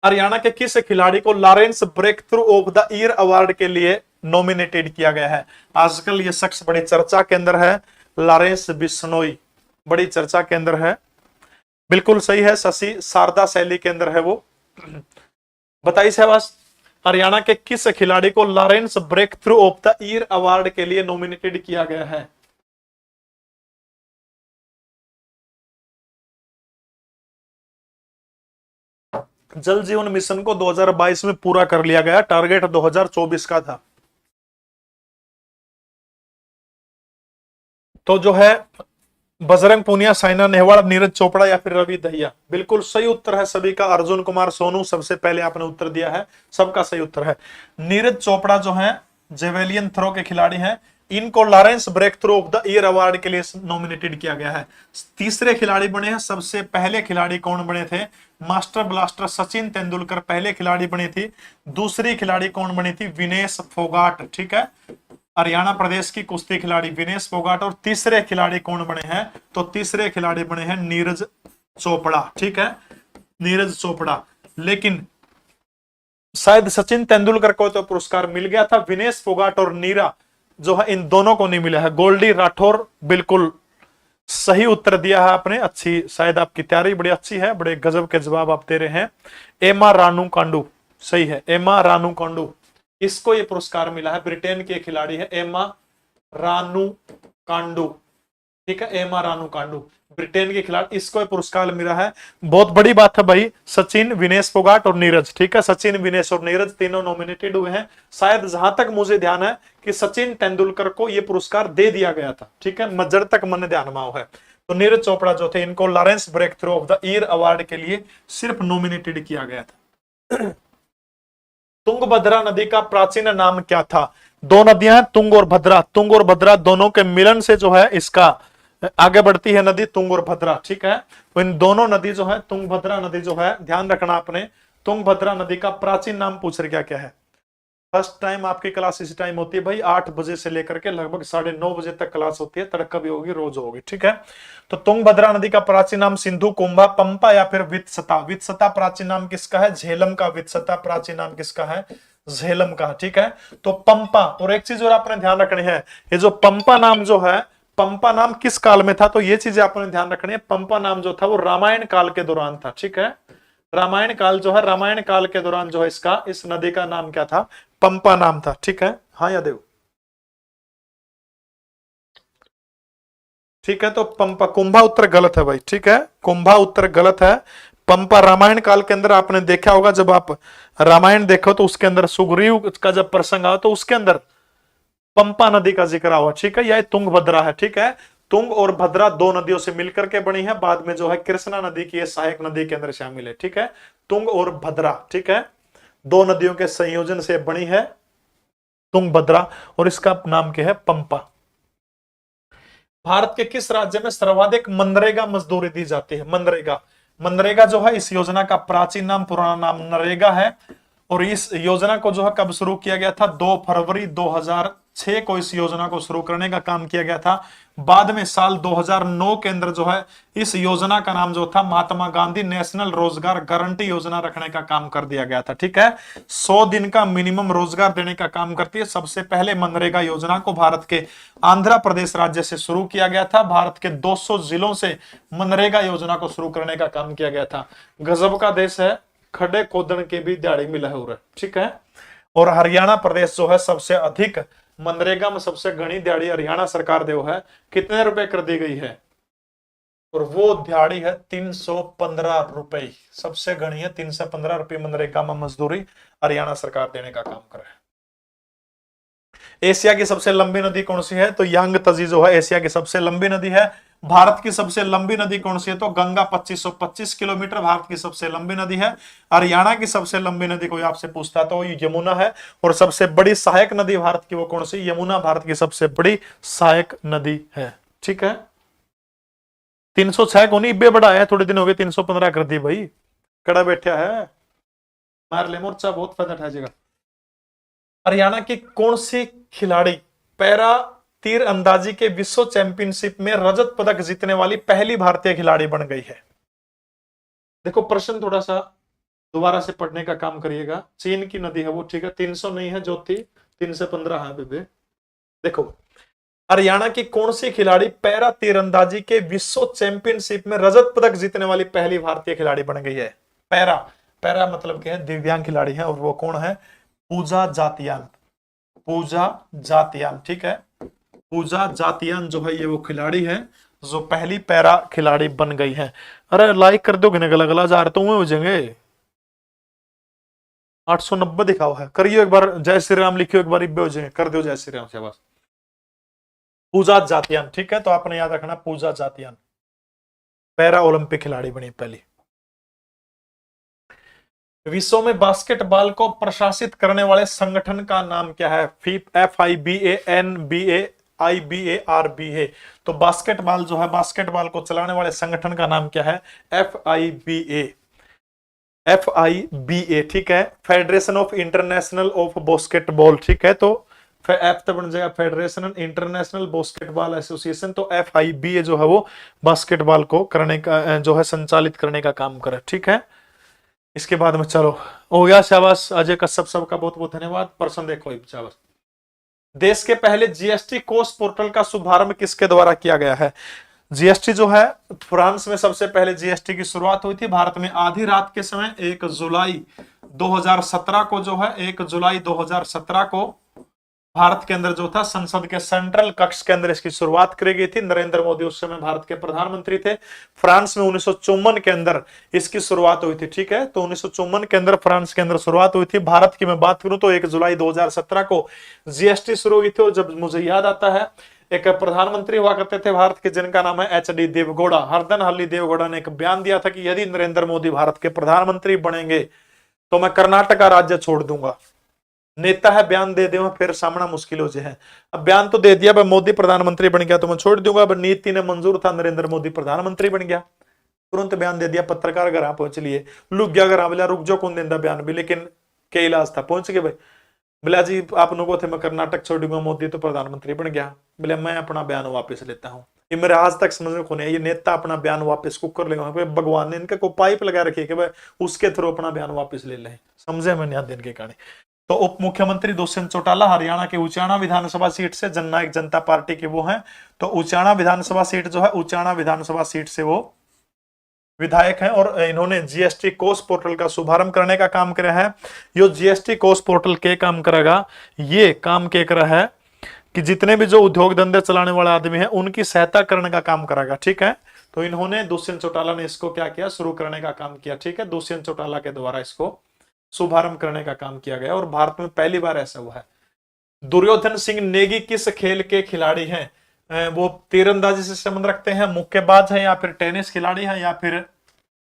S1: हरियाणा के किस खिलाड़ी को Lawrence breakthrough of the year award के लिए नॉमिनेटेड किया गया है? आजकल ये शख्स बड़ी चर्चा के अंदर है, लॉरेंस बिश्नोई बड़ी चर्चा के अंदर है। बिल्कुल सही है, शशि शारदा शैली के अंदर है वो। बताइए सहवास, हरियाणा के किस खिलाड़ी को Lawrence breakthrough of the year award के लिए नॉमिनेटेड किया गया है? जल जीवन मिशन को 2022 में पूरा कर लिया गया, टारगेट 2024 का था। तो जो है बजरंग पूनिया, साइना नेहवाल, नीरज चोपड़ा या फिर रवि दहिया? बिल्कुल सही उत्तर है सभी का। अर्जुन कुमार सोनू सबसे पहले आपने उत्तर दिया है, सबका सही उत्तर है। नीरज चोपड़ा जो है जेवेलियन थ्रो के खिलाड़ी हैं, इनको Lawrence breakthrough of the year award के लिए नॉमिनेटेड किया गया है। तीसरे खिलाड़ी बने हैं। सबसे पहले खिलाड़ी कौन बने थे? मास्टर ब्लास्टर सचिन तेंदुलकर पहले खिलाड़ी बनी थी। दूसरी खिलाड़ी कौन बनी थी? विनेश फोगाट, ठीक है, हरियाणा प्रदेश की कुश्ती खिलाड़ी विनेश फोगाट। और तीसरे खिलाड़ी कौन बने हैं? तो तीसरे खिलाड़ी बने हैं नीरज चोपड़ा, ठीक है, नीरज चोपड़ा। लेकिन शायद सचिन तेंदुलकर को तो पुरस्कार मिल गया था, विनेश फोगाट और नीरा जो है इन दोनों को नहीं मिला है। गोल्डी राठौर बिल्कुल सही उत्तर दिया है आपने, अच्छी, शायद आपकी तैयारी बड़ी अच्छी है, बड़े गजब के जवाब आप दे रहे हैं। एमा रानू कांडू सही है, एमा रानू कांडू, इसको ये पुरस्कार मिला है। ब्रिटेन के खिलाड़ी है एमा रानू कांडू, ठीक है, एमा रानू कांडू ब्रिटेन के खिलाड़ी, इसको पुरस्कार मिला है। बहुत बड़ी बात है भाई। सचिन, विनेश फोगाट और नीरज, ठीक है, सचिन, विनेश और नीरज तीनों नॉमिनेटेड हुए हैं। शायद जहां तक मुझे ध्यान है कि सचिन तेंदुलकर को यह पुरस्कार दे दिया गया था, ठीक है, मजर तक मन ध्यान में है। तो नीरज चोपड़ा जो थे इनको Lawrence breakthrough of the year award के लिए सिर्फ नॉमिनेटेड किया गया था। तुंगभद्रा नदी का प्राचीन नाम क्या था? 2 नदियां हैं, तुंग और भद्रा। तुंग और भद्रा दोनों के मिलन से जो है इसका आगे बढ़ती है नदी तुंग और भद्रा, ठीक है। तो इन दोनों नदी जो है, तुंगभद्रा नदी जो है, ध्यान रखना आपने, तुंगभद्रा नदी का प्राचीन नाम पूछ रहे क्या है। फर्स्ट टाइम आपकी क्लास इसी टाइम होती है भाई, 8 बजे से लेकर के लगभग 9:30 बजे तक क्लास होती है, तड़का भी होगी, रोज होगी, ठीक है। तो तुंगभद्रा नदी का प्राचीन नाम सिंधु, कुंभा, पंपा या फिर वित्सता। वित्सता प्राचीन नाम किसका है? झेलम का। वित्सता प्राचीन नाम किसका है? झेलम का, ठीक है। तो पंपा, और एक चीज और आपने ध्यान रखनी है, ये जो पंपा नाम जो है, पंपा नाम किस काल में था? तो ये चीजें आपने ध्यान रखनी है। पंपा नाम जो था वो रामायण काल के दौरान था, ठीक है। रामायण काल जो है, रामायण काल के दौरान जो है इसका, इस नदी का नाम क्या था? पंपा नाम था, ठीक है। हाँ यादेव, ठीक है। तो पंपा, कुंभा उत्तर गलत है भाई, ठीक है, कुंभा उत्तर गलत है। पंपा रामायण काल के अंदर आपने देखा होगा, जब आप रामायण देखो तो उसके अंदर सुग्रीव का जब प्रसंग आओ तो उसके अंदर पंपा नदी का जिक्र हुआ, ठीक है। यह तुंगभद्रा है, ठीक है। तुंग और भद्रा 2 नदियों से मिलकर के बनी है, बाद में जो है कृष्णा नदी की सहायक नदी के अंदर शामिल है, ठीक है। तुंग और भद्रा, ठीक है, 2 नदियों के संयोजन से बनी है तुंगभद्रा, और इसका नाम क्या है? पंपा। भारत के किस राज्य में सर्वाधिक मनरेगा मजदूरी दी जाती है? मनरेगा, मनरेगा जो है इस योजना का प्राचीन नाम, पुराना नाम नरेगा है। और इस योजना को जो है कब शुरू किया गया था? 2 फरवरी 2006 को इस योजना को शुरू करने का काम किया गया था। बाद में साल 2009 के अंदर जो है इस योजना का नाम जो था महात्मा गांधी नेशनल रोजगार गारंटी योजना रखने का काम कर दिया गया था। ठीक है, 100 दिन का मिनिमम रोजगार देने का काम करती है। सबसे पहले मनरेगा योजना को भारत के आंध्र प्रदेश राज्य से शुरू किया गया था। भारत के 200 जिलों से मनरेगा योजना को शुरू करने का काम किया गया था। गजब का देश है, खड़े खोदन के भी दिहाड़ी मिला है। ठीक है, और हरियाणा प्रदेश जो है सबसे अधिक मनरेगा में सबसे घनी दिहाड़ी हरियाणा सरकार जो है कितने रुपए कर दी गई है? और वो दिहाड़ी है 315 रुपए। सबसे घनी है 315 रुपए मनरेगा में मजदूरी हरियाणा सरकार देने का काम कर रहा है। एशिया की सबसे लंबी नदी कौन सी है? तो यांग तजी जो है एशिया की सबसे लंबी नदी है। भारत की सबसे लंबी नदी कौन सी है? तो गंगा 2525 किलोमीटर भारत की सबसे लंबी नदी है। हरियाणा की सबसे लंबी नदी कोई आपसे पूछता तो यमुना है। और सबसे बड़ी सहायक नदी भारत की वो कौन सी? यमुना भारत की सबसे बड़ी सहायक नदी है। ठीक है, 306 को नहीं बे बढ़ाया, थोड़े दिन हो गए 315 कर दी भाई। कड़ा बैठा है, मार ले मोर्चा, बहुत फायदा उठाएगा। हरियाणा की कौन सी खिलाड़ी पैरा तीर अंदाजी के विश्व चैंपियनशिप में रजत पदक जीतने वाली पहली भारतीय खिलाड़ी बन गई है? देखो प्रश्न थोड़ा सा दोबारा से पढ़ने का काम करिएगा। चीन की नदी है वो, ठीक है, 300 नहीं है ज्योति, 315 है बेबे। देखो, हरियाणा की कौन सी खिलाड़ी पैरा तीरंदाजी के विश्व चैंपियनशिप में रजत पदक जीतने वाली पहली भारतीय खिलाड़ी बन गई है? पैरा, पैरा मतलब क्या है? दिव्यांग खिलाड़ी है, और वो कौन है? पूजा जातियान। पूजा जातियान, ठीक है, पूजा जातियान जो है ये वो खिलाड़ी है जो पहली पैरा खिलाड़ी बन गई है। अरे लाइक कर दो, गला गला जा रहे तो हो जाएंगे। 890 दिखाओ है, करियो एक बार जय श्री राम लिखियो एक बार, इब्बे हो जाएंगे, कर दो जय श्री राम से बस। पूजा जातियान, ठीक है, तो आपने याद रखना पूजा जातियान पैरा ओलंपिक खिलाड़ी बनी पहली। विश्व में बास्केटबॉल को प्रशासित करने वाले संगठन का नाम क्या है? FIBA तो बास्केटबॉल जो है, बास्केटबॉल को चलाने वाले संगठन का नाम क्या है? FIBA, ठीक है, federation of international of basketball. ठीक है, तो एफ तो बन जाएगा फेडरेशन इंटरनेशनल बास्केटबॉल एसोसिएशन। तो FIBA जो है वो बास्केटबॉल को करने का जो है संचालित करने का काम करे। ठीक है, इसके बाद में चलो हो गया, शाबाश अजय कश्यप, सबका बहुत बहुत धन्यवाद। प्रश्न देखो, शाबाश। देश के पहले GST कोष पोर्टल का शुभारंभ किसके द्वारा किया गया है? GST जो है फ्रांस में सबसे पहले GST की शुरुआत हुई थी। भारत में आधी रात के समय 1 जुलाई 2017 को जो है 1 जुलाई 2017 को भारत के अंदर जो था संसद के सेंट्रल कक्ष के अंदर इसकी शुरुआत करी गई थी। नरेंद्र मोदी उस समय भारत के प्रधानमंत्री थे। फ्रांस में 1954 के अंदर इसकी शुरुआत हुई थी। ठीक है, तो 1954 के अंदर फ्रांस के अंदर शुरुआत हुई थी। भारत की मैं बात करूं तो 1 जुलाई 2017 को GST शुरू हुई थी। और जब मुझे याद आता है, एक प्रधानमंत्री हुआ करते थे भारत के जिनका नाम है HD देवगौड़ा, हरदन हल्ली देवगौड़ा ने एक बयान दिया था कि यदि नरेंद्र मोदी भारत के प्रधानमंत्री बनेंगे तो मैं कर्नाटक का राज्य छोड़ दूंगा। नेता है, बयान दे दे फिर सामना मुश्किल हो जाए। अब बयान तो दे दिया, मोदी प्रधानमंत्री बन गया तो मैं छोड़ दूंगा। अब नीति ने मंजूर था, नरेंद्र मोदी प्रधानमंत्री बन गया, तुरंत बयान दे दिया। पत्रकार घर पहुंच लिए, लुक गया घर, बोला रुक जाओ कौन देंदा बयान भी, लेकिन क्या इलाज था, पहुंच गए भाई। बोला जी आप लोगों थे मैं कर्नाटक छोड़ दूंगा, मोदी तो प्रधानमंत्री बन गया। बोले मैं अपना बयान वापस लेता हूँ। ये मेरे आज तक समझ में कौन है, ये नेता अपना बयान वापस कुक कर लेगा। भगवान ने इनका को पाइप लगा रखी है कि भाई उसके थ्रू अपना बयान वापस ले लें। समझे मैंने यहाँ दिन के कहानी। तो उप मुख्यमंत्री दुष्यंत चौटाला हरियाणा के उचाना विधानसभा सीट से जननायक जनता पार्टी के वो हैं। तो उचाना विधानसभा सीट जो है, उचाना विधानसभा सीट से वो विधायक हैं। और इन्होंने GST कोष पोर्टल का शुभारंभ करने का काम किया है। यो GST कोष पोर्टल के काम करेगा, ये काम के कर है कि जितने भी जो उद्योग धंधे चलाने वाले आदमी हैं उनकी सहायता करने का काम करेगा। ठीक है, तो इन्होंने दुष्यंत चौटाला ने इसको क्या किया, शुरू करने का काम किया। ठीक है, दुष्यंत चौटाला के द्वारा इसको शुभारंभ करने का काम किया गया और भारत में पहली बार ऐसा हुआ है। दुर्योधन सिंह नेगी किस खेल के खिलाड़ी हैं? वो तीरंदाजी से संबंध रखते हैं, मुक्केबाज हैं, या फिर टेनिस खिलाड़ी हैं, या फिर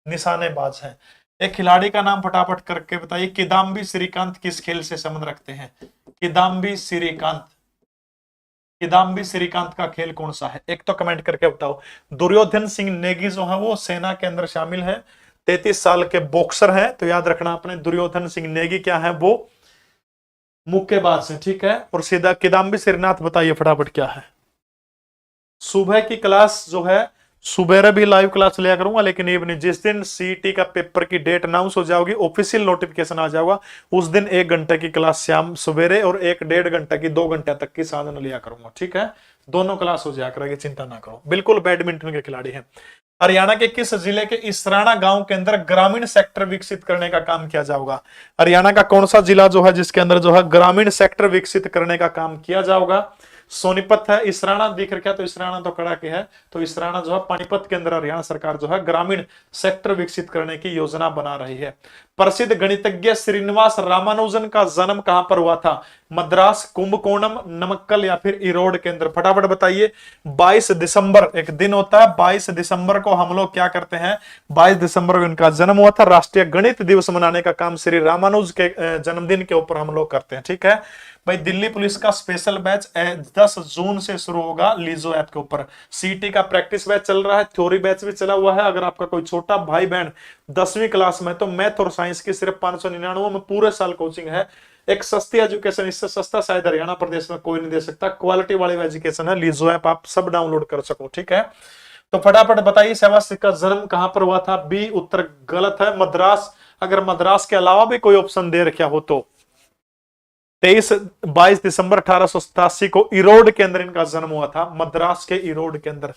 S1: निशानेबाज हैं? एक खिलाड़ी का नाम फटाफट करके बताइए। किदाम्बी श्रीकांत किस खेल से संबंध रखते हैं? किदाम्बी श्रीकांत, किदाम्बी श्रीकांत का खेल कौन सा है? एक तो कमेंट करके बताओ। दुर्योधन सिंह नेगी जो है वो सेना के अंदर शामिल है। 33 साल के बॉक्सर हैं। तो याद रखना अपने दुर्योधन सिंह नेगी क्या है, वो मुक्केबाज है, ठीक है। और सीधा किदाम्बी श्रीनाथ बताइए फटाफट क्या है। सुबह की क्लास जो है, सुबह भी लाइव क्लास लिया करूंगा, लेकिन इवनिंग जिस दिन सीईटी का पेपर की डेट अनाउंस हो जाओगी, ऑफिशियल नोटिफिकेशन आ जाएगा, उस दिन 1 घंटे की क्लास शाम सवेरे और 1-1.5 घंटे की 2 घंटे तक की साधन लिया करूंगा, ठीक है। दोनों क्लास हो जाया करेगी, चिंता ना करो। बिल्कुल बैडमिंटन के खिलाड़ी हैं। हरियाणा के किस जिले के इसराना गांव के अंदर ग्रामीण सेक्टर विकसित करने का काम किया जाएगा? हरियाणा का कौन सा जिला जो है जिसके अंदर जो है ग्रामीण सेक्टर विकसित करने का काम किया जाएगा? सोनीपत है। इसराना दिख रखा, तो इसराना तो कड़ा के है, तो इसराना जो है पानीपत के अंदर हरियाणा सरकार जो है ग्रामीण सेक्टर विकसित करने की योजना बना रही है। प्रसिद्ध गणितज्ञ श्रीनिवास रामानुजन का जन्म कहां पर हुआ था? मद्रास, कुंभकोणम, नमक्कल या फिर इरोड के अंदर? फटाफट बताइए। 22 दिसंबर एक दिन होता है, 22 दिसंबर को हम लोग क्या करते हैं, 22 दिसंबर को इनका जन्म हुआ था। राष्ट्रीय गणित दिवस मनाने का काम श्री रामानुज के जन्मदिन के ऊपर हम लोग करते हैं, ठीक है भाई। दिल्ली पुलिस का स्पेशल बैच 10 जून से शुरू होगा लीजो ऐप के ऊपर। सीटी का प्रैक्टिस बैच चल रहा है, थ्योरी बैच भी चला हुआ है। अगर आपका कोई छोटा भाई बहन 10वीं क्लास में, तो मैथ और साइंस की सिर्फ 599 में पूरे साल कोचिंग है। एक सस्ती एजुकेशन, इससे सस्ता शायद हरियाणा प्रदेश में कोई नहीं दे सकता। क्वालिटी वाली एजुकेशन है, लीजो ऐप आप सब डाउनलोड कर सको, ठीक है। तो फटाफट बताइए सेवाश्री का जन्म कहां पर हुआ था? बी उत्तर गलत है, मद्रास। अगर मद्रास के अलावा भी कोई ऑप्शन दे रखा हो तो 22 दिसंबर 1887 को इरोड के अंदर इनका जन्म हुआ था। मद्रास के इरोड के अंदर।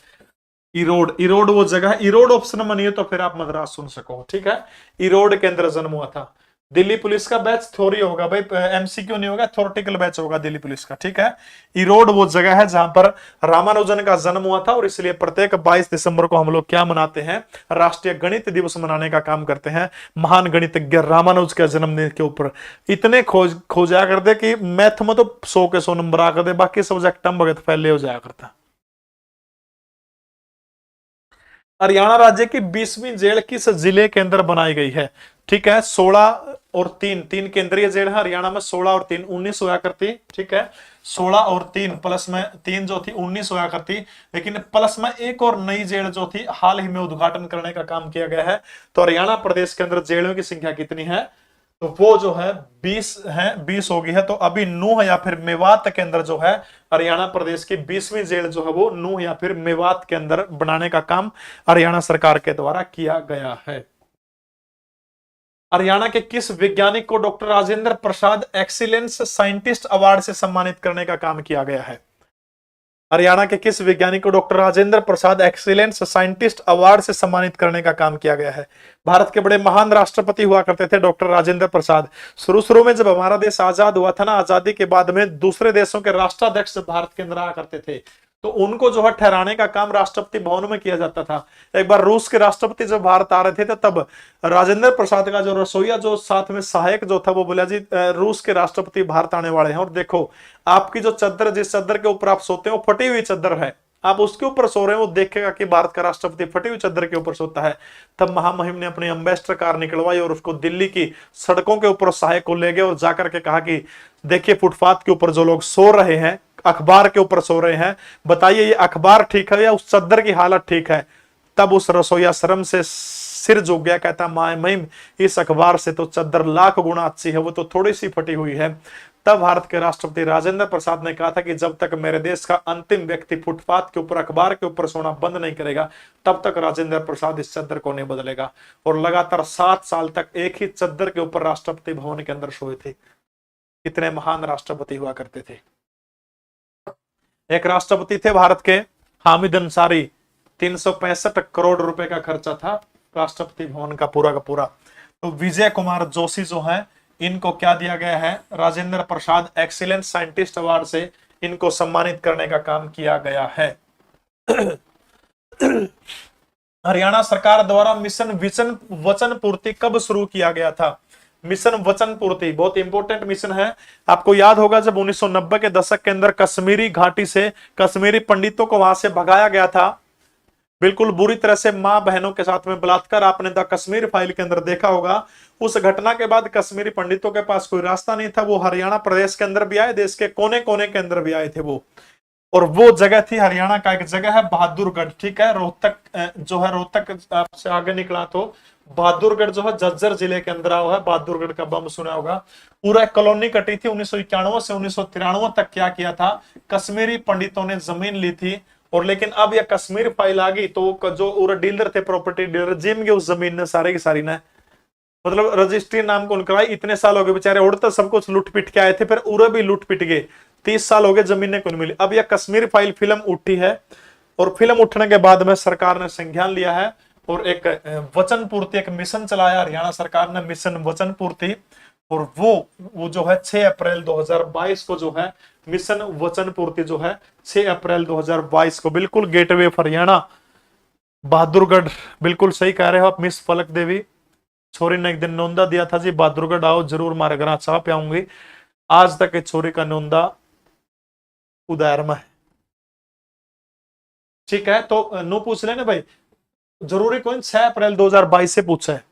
S1: इरोड वो जगह है। इरोड ऑप्शन में नहीं है तो फिर आप मद्रास सुन सको, ठीक है। इरोड के अंदर जन्म हुआ था। दिल्ली पुलिस का बैच थ्योरी होगा भाई, एमसीक्यू नहीं होगा, थ्योरेटिकल बैच होगा दिल्ली पुलिस का, ठीक है। इरोड वो जगह है जहां पर रामानुजन का जन्म हुआ था, और इसलिए प्रत्येक 22 दिसंबर को हम लोग क्या मनाते हैं? राष्ट्रीय गणित दिवस मनाने का काम करते हैं, महान गणितज्ञ रामानुज के जन्मदिन के ऊपर। इतने खोजा करते कि मैथ में तो 100 के 100 नंबर आ करते, बाकी सब्जेक्ट भगत पहले हो जाया करता। हरियाणा राज्य की 20वीं जेल किस जिले के अंदर बनाई गई है? ठीक है, 16 और 3 केंद्रीय जेल है हरियाणा में। 16 और 3 19 होया करती, ठीक है। 16 और 3 प्लस में 3 जो थी 19 होया करती, लेकिन प्लस में एक और नई जेल जो थी हाल ही में उद्घाटन करने का काम किया गया है। तो हरियाणा प्रदेश के अंदर जेलों की संख्या कितनी है? तो वो जो है 20 है, 20 हो गई है। तो अभी नूह या फिर मेवात के अंदर जो है हरियाणा प्रदेश की 20वीं जेल जो है वो नूह या फिर मेवात के अंदर बनाने का काम हरियाणा सरकार के द्वारा किया गया है। हरियाणा के किस वैज्ञानिक को doctor Rajendra Prasad excellence scientist award से सम्मानित करने का काम किया गया है? हरियाणा के किस वैज्ञानिक को doctor Rajendra Prasad excellence scientist award से सम्मानित करने का काम किया गया है? भारत के बड़े महान राष्ट्रपति हुआ करते थे डॉक्टर राजेंद्र प्रसाद। शुरू में जब हमारा देश आजाद हुआ था ना, आजादी के बाद में दूसरे देशों के राष्ट्राध्यक्ष भारत के अंदर आया करते थे, तो उनको जो है ठहराने का काम राष्ट्रपति भवन में किया जाता था। एक बार रूस के राष्ट्रपति जब भारत आ रहे थे, तो तब राजेंद्र प्रसाद का जो रसोईया जो साथ में सहायक जो था, वो बोला जी रूस के राष्ट्रपति भारत आने वाले हैं, और देखो आपकी जो चादर, जिस चादर के ऊपर आप सोते हैं वो फटी हुई चादर है, आप उसके ऊपर सो रहे हैं, वो देखेगा कि भारत का राष्ट्रपति फटी हुई चादर के ऊपर सोता है। तब महामहिम ने अपनी एम्बेसडर कार निकलवाई और उसको दिल्ली की सड़कों के ऊपर सहायक को ले गए और जाकर के कहा कि देखिए फुटपाथ के ऊपर जो लोग सो रहे हैं, अखबार के ऊपर सो रहे हैं, बताइए ये अखबार ठीक है या उस चादर की हालत ठीक है? तब उस रसोईया शर्म से सिर झुक गया, कहता महिम इस अखबार से तो चादर लाख गुना अच्छी है, वो तो थोड़ी सी फटी हुई है। तब भारत के राष्ट्रपति राजेंद्र प्रसाद ने कहा था कि जब तक मेरे देश का अंतिम व्यक्ति फुटपाथ के ऊपर अखबार के ऊपर सोना बंद नहीं करेगा, तब तक राजेंद्र प्रसाद इस चादर को नहीं बदलेगा। और लगातार 7 साल तक एक ही चादर के ऊपर राष्ट्रपति भवन के अंदर सोए थे। कितने महान राष्ट्रपति हुआ करते थे। एक राष्ट्रपति थे भारत के, हामिद अंसारी। 365 करोड़ रुपए का खर्चा था राष्ट्रपति भवन का पूरा का पूरा। तो विजय कुमार जोशी जो है, इनको क्या दिया गया है? Rajendra Prasad excellence scientist award से इनको सम्मानित करने का काम किया गया है। हरियाणा सरकार द्वारा मिशन वचन पूर्ति कब शुरू किया गया था? मिशन वचन पूर्ति बहुत इंपॉर्टेंट मिशन है। आपको याद होगा जब 1990 के दशक के अंदर कश्मीरी घाटी से कश्मीरी पंडितों को वहां से भगाया गया था, बिल्कुल बुरी तरह से मां बहनों के साथ में बलात्कार, आपने द कश्मीर फाइल के अंदर देखा होगा। उस घटना के बाद कश्मीरी पंडितों के पास कोई रास्ता नहीं था, वो हरियाणा प्रदेश के अंदर भी आए, देश के कोने कोने के अंदर भी आए थे वो। और वो जगह थी हरियाणा का एक जगह है बहादुरगढ़, ठीक है। रोहतक जो है, रोहतक आपसे आगे निकला तो बहादुरगढ़ जो है झज्जर जिले के अंदर हुआ है। बहादुरगढ़ का बम सुना होगा। पूरा एक कॉलोनी कटी थी 1991 से 1993 तक। क्या किया था, कश्मीरी पंडितों ने जमीन ली थी, और लेकिन अब यह कश्मीर फाइल आ गई तो जो पूरा डीलर थे, प्रॉपर्टी डीलर, जिम गए उस जमीन ने सारे की सारी ने, मतलब रजिस्ट्री नाम को कराई। इतने साल हो गए बेचारे, उड़ते सब कुछ लूट पिट के आए थे, फिर उरे भी लूट पिट गए। 30 साल हो गए, जमीन ने को नहीं मिली। अब यह कश्मीर फाइल फिल्म उठी है, और फिल्म उठने के बाद में सरकार ने संज्ञान लिया है और एक वचन पूर्ति, एक मिशन चलाया हरियाणा सरकार ने, मिशन वचन पूर्ति। और वो जो है 6 अप्रैल 2022 को जो है मिशन वचन पूर्ति जो है 6 अप्रैल 2022 को, बिल्कुल गेटवे ऑफ हरियाणा बहादुरगढ़। बिल्कुल सही कह रहे हो आप मिस फलक देवी। छोरी ने एक दिन नोंदा दिया था जी, बहादुरगढ़ आओ जरूर, मारे घर चाह पे आऊंगी। आज तक इस छोरी का नोंदा उदार में है। ठीक है, तो नो पूछ लेने भाई, जरूरी कोई 6 अप्रैल 2022 से पूछा है,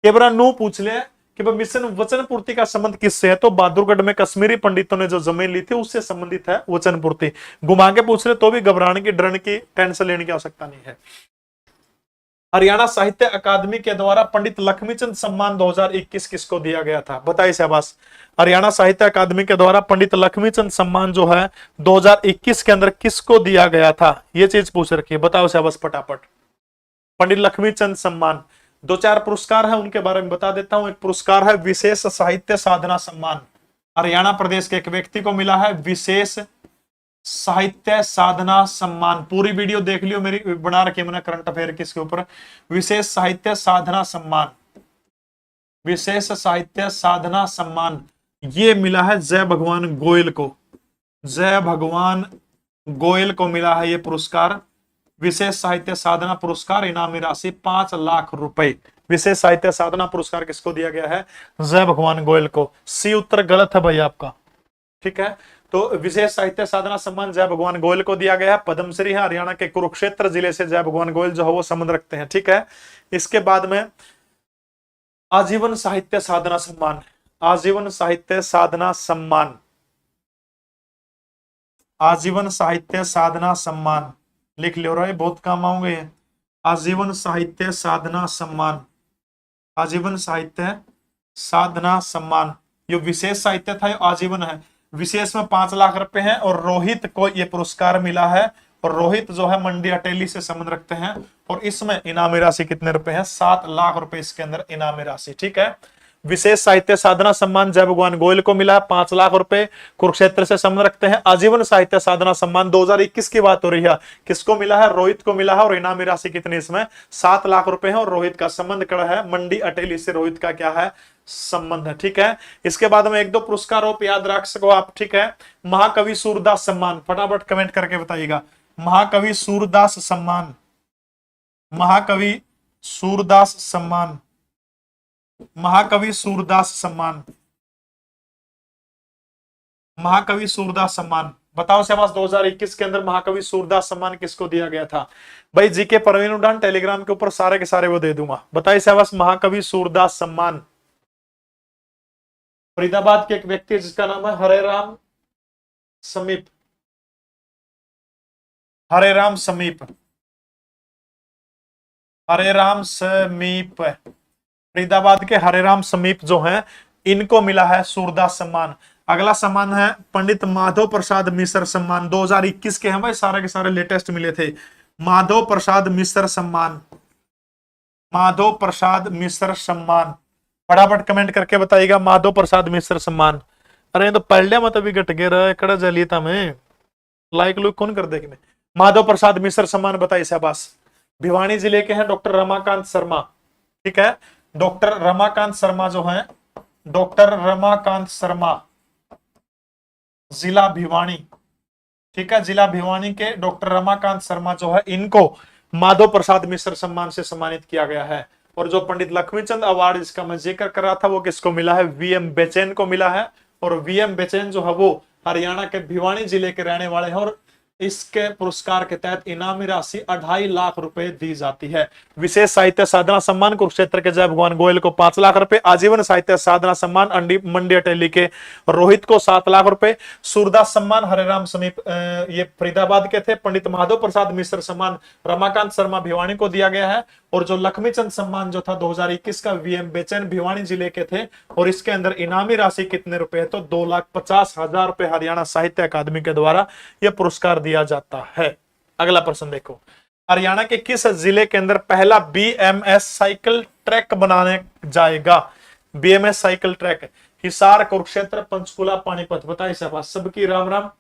S1: केवरा नो पूछ ले कि भाई मिशन वचन पूर्ति का संबंध किससे है, तो बहादुरगढ़ में कश्मीरी पंडितों ने जो जमीन ली थी उससे संबंधित है वचन पूर्ति। घुमा के पूछ ले तो भी घबराने की, डरने की, टेंशन लेने की आवश्यकता नहीं है। हरियाणा साहित्य अकादमी के द्वारा पंडित लक्ष्मीचंद सम्मान 2021 किसको दिया गया था, बताइए शाबाश। हरियाणा साहित्य अकादमी के द्वारा पंडित लक्ष्मीचंद सम्मान जो है 2021 के अंदर किसको दिया गया था, ये चीज पूछ रखी है, बताओ शाबाश फटाफट। पंडित लक्ष्मीचंद सम्मान 2-4 पुरस्कार है, उनके बारे में बता देता हूं। एक पुरस्कार है विशेष साहित्य साधना सम्मान, हरियाणा प्रदेश के एक व्यक्ति को मिला है विशेष साहित्य साधना सम्मान। पूरी वीडियो देख लियो मेरी, बना रखी मैंने करंट अफेयर किसके ऊपर, विशेष साहित्य साधना सम्मान, विशेष साहित्य साधना सम्मान ये मिला है जय भगवान गोयल को। जय भगवान गोयल को मिला है ये पुरस्कार, विशेष साहित्य साधना पुरस्कार। इनामी राशि 5 लाख रुपए। विशेष साहित्य साधना पुरस्कार किसको दिया गया है, जय भगवान गोयल को। सी उत्तर गलत है भाई आपका, ठीक है। तो विशेष साहित्य साधना सम्मान जय भगवान गोयल को दिया गया है। पद्मश्री है, हरियाणा के कुरुक्षेत्र जिले से जय भगवान गोयल जो है वो संबंध रखते हैं, ठीक है। इसके बाद में आजीवन साहित्य साधना सम्मान, आजीवन साहित्य साधना सम्मान, आजीवन साहित्य साधना सम्मान लिख लो रहे, बहुत काम आओगे। आजीवन साहित्य साधना सम्मान, आजीवन साहित्य साधना सम्मान, ये विशेष साहित्य था, ये आजीवन है। विशेष में 5 लाख रुपए हैं, और रोहित को यह पुरस्कार मिला है, और रोहित जो है मंडी अटेली से संबंध रखते हैं, और इसमें इनामी राशि कितने रुपए हैं, 7 लाख रुपए इसके अंदर इनामी राशि, ठीक है। विशेष साहित्य साधना सम्मान जय भगवान गोयल को मिला है, 5 लाख रुपए कुरुक्षेत्र से संबंध रखते हैं। आजीवन साहित्य साधना सम्मान 2021 की बात हो रही है, किसको मिला है, रोहित को मिला है, और इनामी राशि कितनी इसमें 7 लाख रुपए है, और रोहित का संबंध कड़ा है मंडी अटेली से, रोहित का क्या है संबंध है, ठीक है। इसके बाद में 1-2 पुरस्कार और याद रख सको आप, ठीक है। महाकवि सूरदास सम्मान, फटाफट कमेंट करके बताइएगा। महाकवि सूरदास सम्मान, महाकवि सूरदास सम्मान, महाकवि सूरदास सम्मान, महाकवि सूरदास सम्मान बताओ शाबाश। 2021 के अंदर महाकवि सूरदास सम्मान किसको दिया गया था भाई। जीके परवीन उड़ान टेलीग्राम के ऊपर सारे के सारे वो दे दूंगा, बताइए शाबाश। महाकवि सूरदास सम्मान फरीदाबाद के एक व्यक्ति जिसका नाम है हरेराम समीप, हरेराम समीप, हरेराम समीप, फरीदाबाद के हरेराम समीप जो हैं इनको मिला है सूरदास सम्मान। अगला सम्मान है पंडित माधव प्रसाद मिश्र सम्मान, 2021 के हैं भाई, सारे के सारे लेटेस्ट मिले थे। माधव प्रसाद मिश्र सम्मान, माधव प्रसाद मिश्र सम्मान, फटाफट कमेंट करके बताइएगा। माधव प्रसाद मिश्र सम्मान, अरे तो पढ़ लिया मत अभी घट गया कड़ा जलियता में, लाइक लुक कौन कर देगी। माधव प्रसाद मिश्र सम्मान बताइए शाबाश। भिवानी जिले के हैं डॉक्टर रमाकांत शर्मा, ठीक है। डॉक्टर रमाकांत शर्मा जो है, डॉक्टर रमाकांत शर्मा जिला भिवानी, ठीक है। जिला भिवानी के डॉक्टर रमाकांत शर्मा जो है इनको माधव प्रसाद मिश्र सम्मान से सम्मानित किया गया है। और जो पंडित लक्ष्मीचंद अवार्ड जिसका मैं जिक्र कर रहा था वो किसको मिला है, वीएम बेचैन को मिला है। और वीएम बेचैन जो है वो हरियाणा के भिवानी जिले के रहने वाले हैं, और इसके पुरस्कार के तहत इनामी राशि 2.5 लाख रुपए दी जाती है। विशेष साहित्य साधना सम्मान कुरुक्षेत्र के जय भगवान गोयल को 5 लाख रुपए, आजीवन साहित्य साधना सम्मान मंडी अटेली के रोहित को 7 लाख रुपए, सूरदास सम्मान हरेराम समीप ये फरीदाबाद के थे, पंडित माधव प्रसाद मिश्र सम्मान रमाकांत शर्मा भिवानी को दिया गया है, और जो लक्ष्मीचंद सम्मान जो था 2021 का वीएम बेचैन भिवानी जिले के थे, और इसके अंदर इनामी राशि कितने रुपए है तो 2,50,000 रुपए हरियाणा साहित्य अकादमी के द्वारा यह पुरस्कार दिया जाता है। अगला प्रश्न देखो, हरियाणा के किस जिले के अंदर पहला बीएमएस साइकिल ट्रैक बनाने जाएगा? BMS cycle track Hisar, Kurukshetra, Panchkula, Panipat. बताइए शाबाश, सबकी राम राम,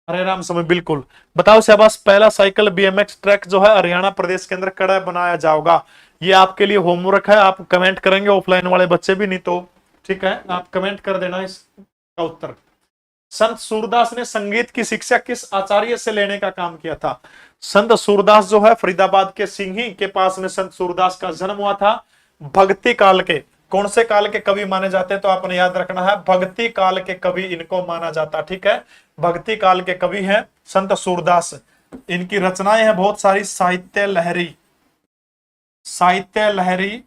S1: हरे राम समय। बिल्कुल बताओ शाबाश, पहला साइकिल बीएमएक्स ट्रैक जो है हरियाणा प्रदेश के अंदर कड़ा बनाया जाएगा। ये आपके लिए होमवर्क है, आप कमेंट करेंगे, ऑफलाइन वाले बच्चे भी, नहीं तो ठीक है आप कमेंट कर देना इसका उत्तर। संत सूरदास ने संगीत की शिक्षा किस आचार्य से लेने का काम किया था? संत सूरदास जो है फरीदाबाद के सिंही के पास में संत सूरदास का जन्म हुआ था। भक्ति काल के, कौन से काल के कवि माने जाते हैं तो आपने याद रखना है, भक्ति काल के कवि इनको माना जाता। ठीक है, भक्ति काल के कवि हैं संत सूरदास। इनकी रचनाएं हैं बहुत सारी, साहित्य लहरी, साहित्य लहरी,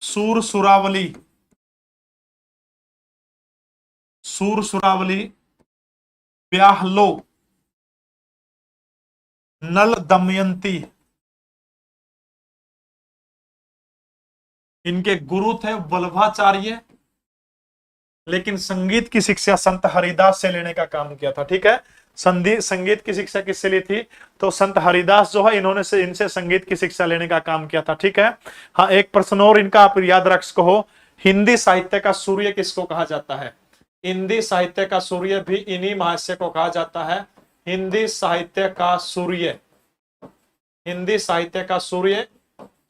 S1: सूर सुरावली, सूर सुरावली, ब्याहलो, नल दमयंती। इनके गुरु थे वल्लभाचार्य, लेकिन संगीत की शिक्षा संत हरिदास से लेने का काम किया था। ठीक है, संगीत की शिक्षा किससे ली थी तो संत हरिदास जो है इन्होंने इनसे संगीत की शिक्षा लेने का काम किया था। ठीक है, हाँ एक प्रश्न और इनका आप याद रख सको, हिंदी साहित्य का सूर्य किसको कहा जाता है? हिंदी साहित्य का सूर्य भी इन्हीं महर्षि को कहा जाता है। हिंदी साहित्य का सूर्य, हिंदी साहित्य का सूर्य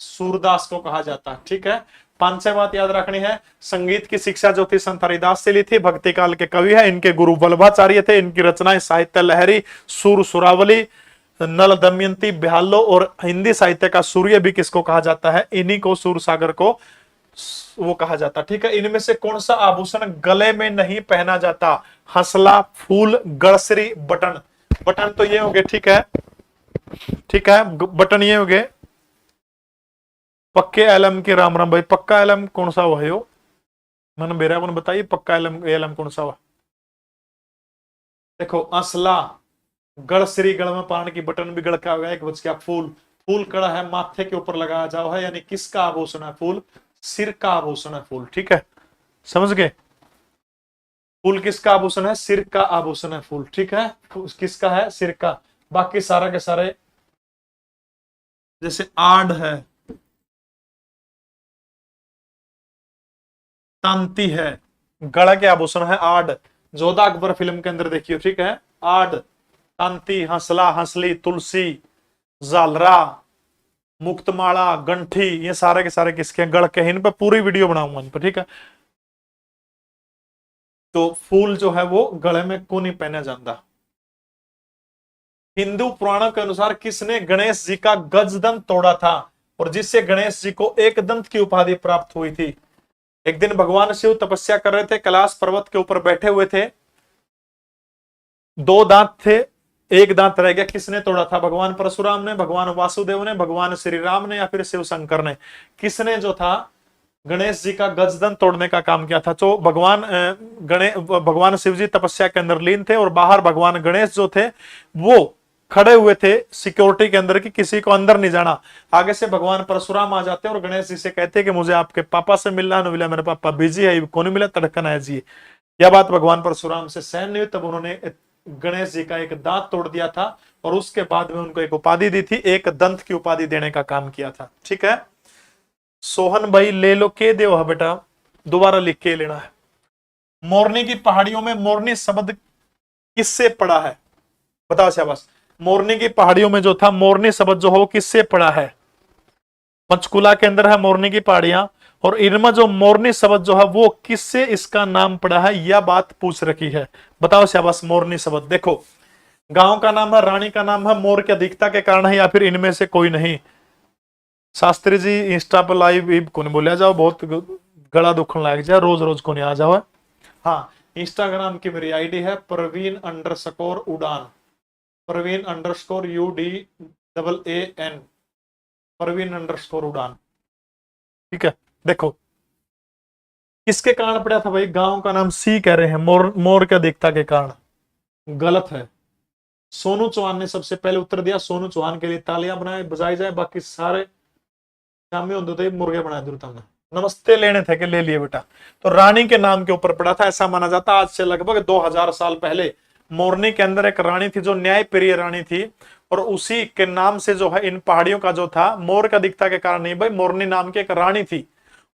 S1: सूरदास को कहा जाता है। ठीक है, 5 बात याद रखनी है। संगीत की शिक्षा जो थी संत हरिदास से ली थी, भक्ति काल के कवि है, इनके गुरु वल्लभाचार्य थे, इनकी रचनाएं साहित्य लहरी, सूर सुरावली, नल दमयंती, ब्याहलो, और हिंदी साहित्य का सूर्य भी किसको कहा जाता है? इन्हीं को, सूर सागर को वो कहा जाता। ठीक है, इनमें से कौन सा आभूषण गले में नहीं पहना जाता? हंसला, फूल, गड़सरी, बटन। बटन तो ये हो गए, ठीक है, ठीक है, बटन ये हो गए पक्के एलम के। राम राम भाई, पक्का एलम कौन सा हुआ है? यो मन मेरा कौन बताइए, पक्का एलम कौन सा हुआ? देखो, असला, गड़सरी, गड़ में पान की, बटन भी गड़ का हो गया, एक बच गया फूल। फूल कड़ा है, माथे के ऊपर लगाया जाओ है, यानी किसका आभूषण है? फूल, सिर का आभूषण है फूल। ठीक है, समझ गए? फूल किसका आभूषण है? सिर का आभूषण है फूल। ठीक है, किसका है? सिर का। बाकी सारा के सारे जैसे आड़ है, तांती है, गड़ा के आभूषण है आड़। जोधा अकबर फिल्म के अंदर देखियो, ठीक है, आड़, तांती, हंसला, हंसली, तुलसी, जालरा, मुक्तमाला, गंठी, ये सारे के सारे किसके? गढ़ के। इन पर पूरी वीडियो बनाऊंगा इन पर। ठीक है, तो फूल जो है वो गले में क्यों नहीं पहना जाता? हिंदू पुराणों के अनुसार किसने गणेश जी का गजदंत तोड़ा था और जिससे गणेश जी को एक दंत की उपाधि प्राप्त हुई थी? एक दिन भगवान शिव तपस्या कर रहे थे, कैलाश पर्वत के ऊपर बैठे हुए थे, 2 दांत थे, एक दांत रह गया, किसने तोड़ा था? भगवान परशुराम ने, भगवान वासुदेव ने, भगवान श्री राम ने, या फिर शिव शंकर ने? किसने जो था गणेश जी का गजदंत तोड़ने का काम किया था? तो भगवान शिव जी तपस्या के अंदर लीन थे और बाहर भगवान गणेश जो थे वो खड़े हुए थे सिक्योरिटी के अंदर, कि किसी को अंदर नहीं जाना। आगे से भगवान परशुराम आ जाते और गणेश जी से कहते कि मुझे आपके पापा से मिलना है। मिला, मेरे पापा बिजी है, कौन मिला, तड़कन है जी। यह बात भगवान परशुराम से सहन नहीं हुई, तब उन्होंने गणेश जी का एक दांत तोड़ दिया था और उसके बाद में उनको एक उपाधि दी थी, एक दंत की उपाधि देने का काम किया था। ठीक है, सोहन भाई ले लो, के देव है बेटा, दोबारा लिख के लेना है। मोरनी की पहाड़ियों में मोरनी शब्द किससे पड़ा है? बताओ शाबाश। मोरनी की पहाड़ियों में जो था मोरनी शब्द जो हो किससे पड़ा है? पंचकुला के अंदर है मोरनी की पहाड़ियां, और इनमें जो मोरनी शब्द जो है वो किससे इसका नाम पड़ा है, यह बात पूछ रखी है। बताओ शाबाश। मोरनी शब्द देखो, गांव का नाम है, रानी का नाम है, मोर की अधिकता के कारण है, या फिर इनमें से कोई नहीं? शास्त्री जी इंस्टा पर लाइव को नहीं बोलिया जाओ, बहुत गला दुखन लग जाए, रोज रोज को नहीं आ जाओ। हाँ, इंस्टाग्राम की मेरी आईडी है परवीन_उड़ान, परवीन_UDAAN, परवीन_उड़ान। ठीक है, देखो किसके कारण पड़ा था भाई, गांव का नाम सी कह रहे हैं, मोर के अधिकता के कारण। गलत है। सोनू चौहान ने सबसे पहले उत्तर दिया। सोनू चौहान के लिए तालियां बनाए बजाई जाए, बाकी सारे शामी होते थे मुर्गे बनाए दूर हमने। नमस्ते लेने थे कि ले लिए बेटा। तो रानी के नाम के ऊपर पड़ा था, ऐसा माना जाता। आज से लगभग 2000 साल पहले मोरनी के अंदर एक रानी थी जो न्याय प्रिय रानी थी, और उसी के नाम से जो है इन पहाड़ियों का जो था, मोर का दिखता के कारण नहीं भाई, मोरनी नाम की एक रानी थी,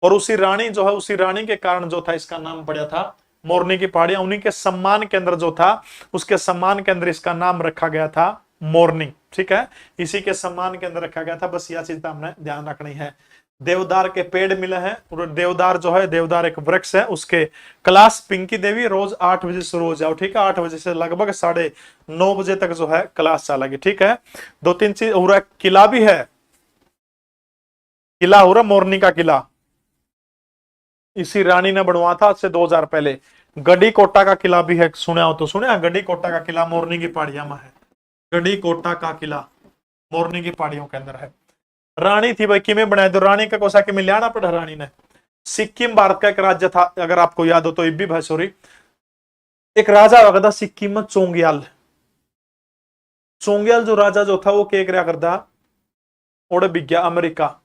S1: और उसी रानी जो है, उसी रानी के कारण जो था इसका नाम पड़ा था मोरनी की पहाड़ियां। उन्हीं के सम्मान के अंदर जो था, उसके सम्मान के अंदर इसका नाम रखा गया था मोरनी। ठीक है, इसी के सम्मान के अंदर रखा गया था। बस यह चीज हमने ध्यान रखनी है। देवदार के पेड़ मिले हैं, और देवदार जो है, देवदार एक वृक्ष है। उसके क्लास पिंकी देवी रोज 8 बजे शुरू हो जाओ। ठीक है, 8 बजे से लगभग 9:30 बजे तक जो है क्लास चलेगी। ठीक है, 2-3 चीज हो रहा, किला भी है, किला हो रहा मोरनी का किला, इसी रानी ने बनवाया था आज से 2000 पहले। गढ़ी कोटा का किला भी है, सुना हो तो सुना, गढ़ी कोटा का किला मोरनी की पहाड़ियों में है। गढ़ी कोटा का किला मोरनी की पहाड़ियों के अंदर है। रानी थी भाई, किमें बनाया, तो रानी का कोसा कि मिलाना पड़ा रानी ने। सिक्किम भारत का एक राज्य था, अगर आपको याद हो तो, इब्बी भाई सॉरी, एक राजा हुआ था सिक्किम में, चोंग्याल। चोंग्याल जो राजा जो था वो क्या क्या करता, ओडे बिग्या अमेरिका,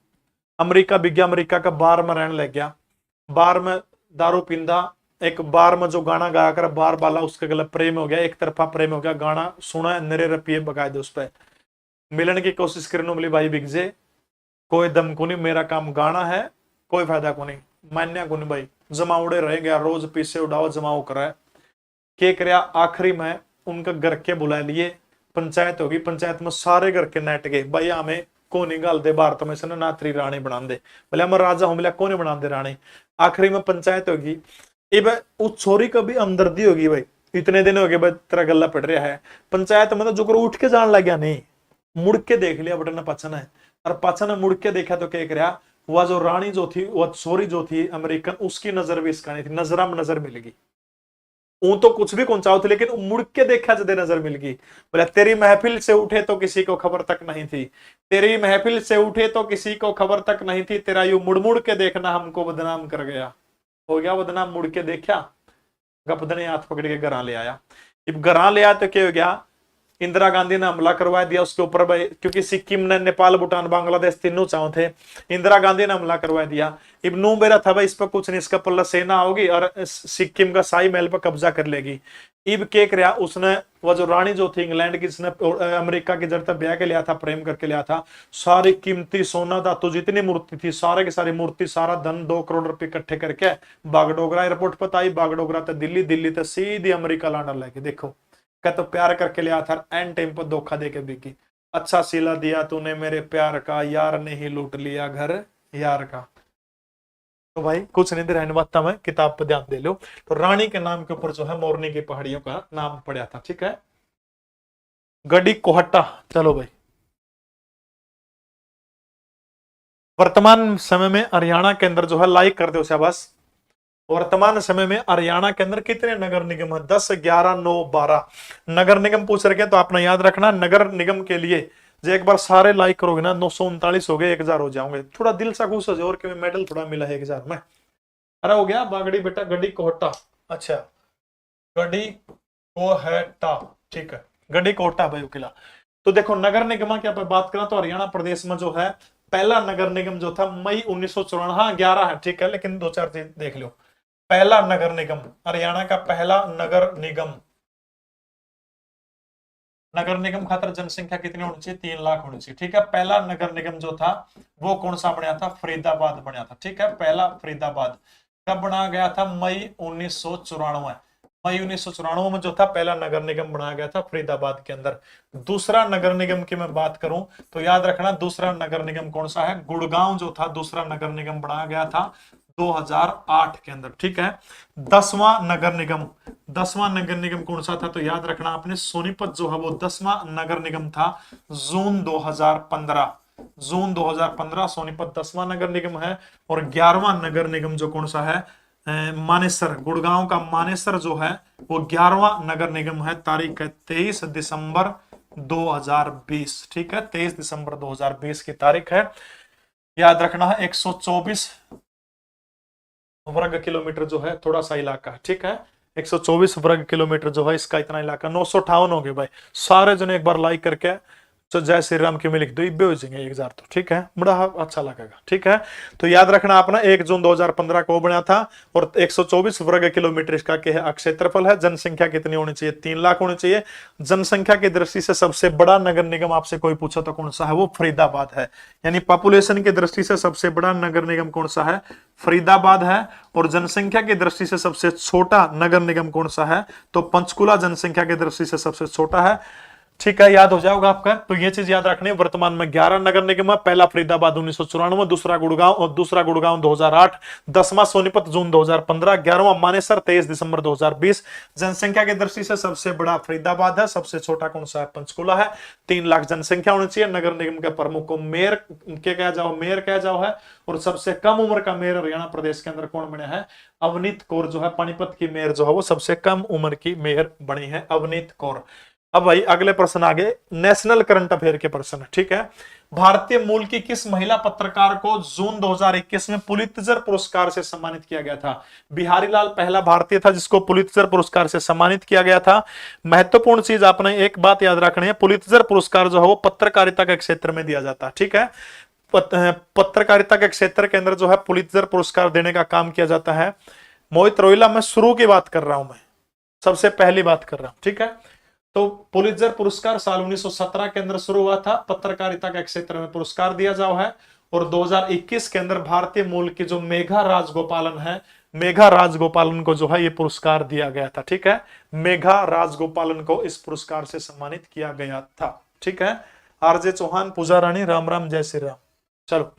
S1: अमेरिका बिग्या, अमेरिका का बार में रहने लग गया। बार में दारू पींदा, एक बार में जो गाना गाया कर, बार बाला उसके गले प्रेम हो गया, एक तरफा प्रेम हो गया, गाना सुना नरे रपिए बगाए दे, उस पर मिलने की कोशिश करने मिली भाई बिगजे, कोई दम को नहीं, मेरा काम गाना है, कोई फायदा को नहीं, मान्या को नहीं भाई, जमाउड़े रह गया, रोज पीछे उड़ाओ जमाओ करे के करया। आखिरी में उनका घर के बुला लिए, पंचायत होगी, पंचायत में सारे घर के नेट गए भाई, हमें को नहीं गाल दे भारत में से ना त्री रानी बना दे, बोले हम राजा हो मिला को नहीं बना दे रानी। आखिरी में पंचायत होगी, उस छोरी का भी हमदर्दी होगी भाई, इतने दिन हो गए भाई तेरा गला पड़ रहा है। पंचायत में तो जो उठ के जान लग गया, नहीं मुड़ के देख लिया बटन पचन है, और पचन ने मुड़ के देखा तो क्या कर, वह जो रानी जो थी, वह छोरी जो थी अमेरिकन, उसकी नजर भी इसका नहीं थी, नजरा में नजर मिलेगी। वो तो कुछ भी कौन चाहो थे, लेकिन मुड़ के देखा जदे नजर मिल गई। बोला तेरी महफिल से उठे तो किसी को खबर तक नहीं थी, तेरी महफिल से उठे तो किसी को खबर तक नहीं थी, तेरा यू मुड़ मुड़ के देखना हमको बदनाम कर गया। हो गया बदनाम, मुड़ के देखा, गपदने हाथ पकड़ के घर ले आया। जब घर ले आया तो क्या हो गया, इंदिरा गांधी ने हमला करवा दिया उसके ऊपर भाई, क्योंकि सिक्किम ने नेपाल भूटान बांग्लादेश तीनों चाहो थे, इंदिरा गांधी ने हमला करवा दिया। इब नू मेरा था भाई, इस पर कुछ नहीं, इसका पल्ला सेना होगी और सिक्किम का शाही महल पर कब्जा कर लेगी। इब के करया उसने, वह जो रानी जो थी इंग्लैंड की, जिसने अमेरिका की जड़ता ब्याह के लिया था, प्रेम करके लिया था, सारी कीमती सोना धातु जितनी मूर्ति थी, सारे की सारी मूर्ति, सारा धन 2 करोड़ रुपए इकट्ठे करके बागडोगरा एयरपोर्ट पर आई, बागडोगरा तो दिल्ली, दिल्ली तो सीधी अमेरिका लाना लेके। देखो क्या तो प्यार करके लिया था, एंड टाइम पर धोखा देके बिकी। अच्छा सिला दिया तूने मेरे प्यार का, यार ने ही लूट लिया घर यार का। तो भाई कुछ नहीं रहने वाता, मैं किताब पर ध्यान दे लो। तो रानी के नाम के ऊपर जो है मोरनी की पहाड़ियों का नाम पड़ा था। ठीक है, गढ़ी कोहट्टा। चलो भाई, वर्तमान समय में हरियाणा के अंदर जो है, लाइक कर दो शाबाश, वर्तमान समय में हरियाणा के अंदर कितने नगर निगम है? 10, 11, 9, 12 नगर निगम पूछ रखे, तो आपने याद रखना नगर निगम के लिए जो एक बार सारे लाइक करोगे ना, 939 हो गए, 1000 हो जाओगे, थोड़ा दिल सा खुश हो जाए, और कि मेडल थोड़ा मिला है 1000 में। अरे हो गया बागड़ी बेटा, गढ़ी कोहटा। अच्छा, गढ़ी कोहटा, ठीक है, गढ़ी कोहटा भाई किला। तो देखो नगर निगम की बात करें तो हरियाणा प्रदेश में जो है पहला नगर निगम जो था मई 1954, हाँ 11 है, ठीक है, लेकिन 2-4 चीज देख लो। पहला नगर निगम, हरियाणा का पहला नगर निगम, नगर निगम खातर जनसंख्या कितनी होनी चाहिए? 3 लाख होनी चाहिए। ठीक है, पहला नगर निगम जो था वो कौन सा बनाया था? फरीदाबाद बनाया था। ठीक है, पहला फरीदाबाद कब बनाया गया था? मई 1994, मई 1994 में जो था पहला नगर निगम बनाया गया था फरीदाबाद के अंदर। दूसरा नगर निगम की मैं बात करूं तो याद रखना, दूसरा नगर निगम कौन सा है? गुड़गांव जो था दूसरा नगर निगम बनाया गया था 2008 के अंदर। ठीक है, 10वां नगर निगम, 10वां नगर निगम कौन सा था? तो याद रखना आपने, सोनीपत जो है वो 10वां नगर निगम था, जून 2015, जून 2015 सोनीपत 10वां नगर निगम है। और 11वां नगर निगम जो कौन सा है? मानेसर, गुड़गांव का मानेसर जो है वो 11वां नगर निगम है। तारीख है 23 दिसंबर 2020। ठीक है, 23 दिसंबर 2020 की तारीख है। याद रखना है 124 वर्ग किलोमीटर जो है थोड़ा सा इलाका। ठीक है, 124 वर्ग किलोमीटर जो है इसका इतना इलाका। 958 हो गए भाई। सारे जने एक बार लाइक करके तो जय श्री राम के में लिख दो, इब्बे हो जाएंगे 1000 तो। ठीक है, बड़ा अच्छा लगेगा। ठीक है, तो याद रखना आपने 1 जून 2015 को बना था और 124 वर्ग किलोमीटर इसका क्या है क्षेत्रफल है। जनसंख्या कितनी होनी चाहिए? 3 लाख होनी चाहिए। जनसंख्या की दृष्टि से सबसे बड़ा नगर निगम आपसे कोई पूछा तो कौन सा है? वो फरीदाबाद है। यानी पॉपुलेशन की दृष्टि से सबसे बड़ा नगर निगम कौन सा है? फरीदाबाद है। और जनसंख्या की दृष्टि से सबसे छोटा नगर निगम कौन सा है? तो पंचकुला जनसंख्या की दृष्टि से सबसे छोटा है। ठीक है, याद हो जाएगा आपका। तो ये चीज याद रखनी है। वर्तमान में 11 नगर निगम है। पहला फरीदाबाद 1994, दूसरा गुड़गांव 2008, 10वां सोनीपत जून 2015, 11वां मानेसर 23 दिसंबर 2020। जनसंख्या की दृष्टि से सबसे बड़ा फरीदाबाद है, सबसे छोटा कौन सा है? पंचकुला है। 3 लाख जनसंख्या होनी चाहिए। नगर निगम के प्रमुख को मेयर कहा जाओ है। और सबसे कम उम्र का मेयर हरियाणा प्रदेश के अंदर कौन बने हैं? अवनीत कौर जो है पानीपत की मेयर जो है वो सबसे कम उम्र की मेयर बनी है, अवनीत कौर। अब भाई अगले प्रश्न आगे, नेशनल करंट अफेयर के प्रश्न है। ठीक है, भारतीय मूल की किस महिला पत्रकार को जून 2021 में पुलित्जर पुरस्कार से सम्मानित किया गया था? बिहारी लाल पहला भारतीय था जिसको पुलित्जर पुरस्कार से सम्मानित किया गया था। महत्वपूर्ण चीज आपने एक बात याद रखनी है, पुलित्जर पुरस्कार जो है वो पत्रकारिता के क्षेत्र में दिया जाता है। ठीक है, पत्रकारिता के क्षेत्र के अंदर जो है पुलित्जर पुरस्कार देने का काम किया जाता है। मोहित रोहिला, मैं शुरू की बात कर रहा हूं, मैं सबसे पहली बात कर रहा हूं। ठीक है, तो पुलित्जर पुरस्कार साल 1917 के अंदर शुरू हुआ था। पत्रकारिता के क्षेत्र में पुरस्कार दिया जाओ है। और 2021 के अंदर भारतीय मूल की जो मेघा राजगोपालन है, मेघा राजगोपालन को जो है ये पुरस्कार दिया गया था। ठीक है, मेघा राजगोपालन को इस पुरस्कार से सम्मानित किया गया था। ठीक है, आरजे चौहान, पूजा रानी, राम राम, जय श्री राम। चलो,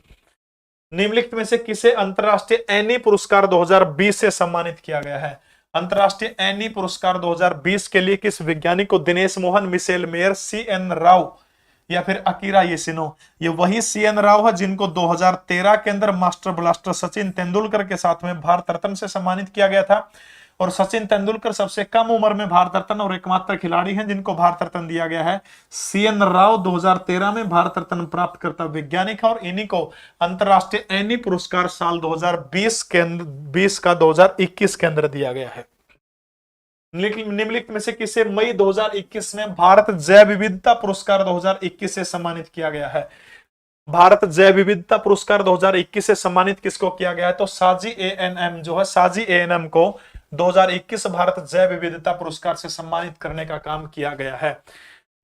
S1: निम्नलिखित में से किसे अंतरराष्ट्रीय एनी पुरस्कार 2020 से सम्मानित किया गया है? अंतरराष्ट्रीय एनी पुरस्कार 2020 के लिए किस वैज्ञानिक को? Dinesh Mohan, Michel Mayor, CN Rao या फिर अकीरा येसिनो? ये वही CN राव है जिनको 2013 के अंदर मास्टर ब्लास्टर सचिन तेंदुलकर के साथ में भारत रत्न से सम्मानित किया गया था। और सचिन तेंदुलकर सबसे कम उम्र में भारत रत्न और एकमात्र खिलाड़ी हैं जिनको भारत रत्न दिया गया है। CN राव 2013 में भारत रत्न प्राप्त करता वैज्ञानिक है और इन्हीं को अंतरराष्ट्रीय एनी पुरस्कार साल 2020 के अंदर 20 का 2021 के अंदर दिया गया है। निम्नलिखित में से किसे मई 2021 में भारत जैव विविधता पुरस्कार 2021 से सम्मानित किया गया है? भारत जैव विविधता पुरस्कार 2021 से सम्मानित किसको किया गया है? तो साजी ANM जो है, साजी ANM को 2021 भारत जैव विविधता पुरस्कार से सम्मानित करने का काम किया गया है।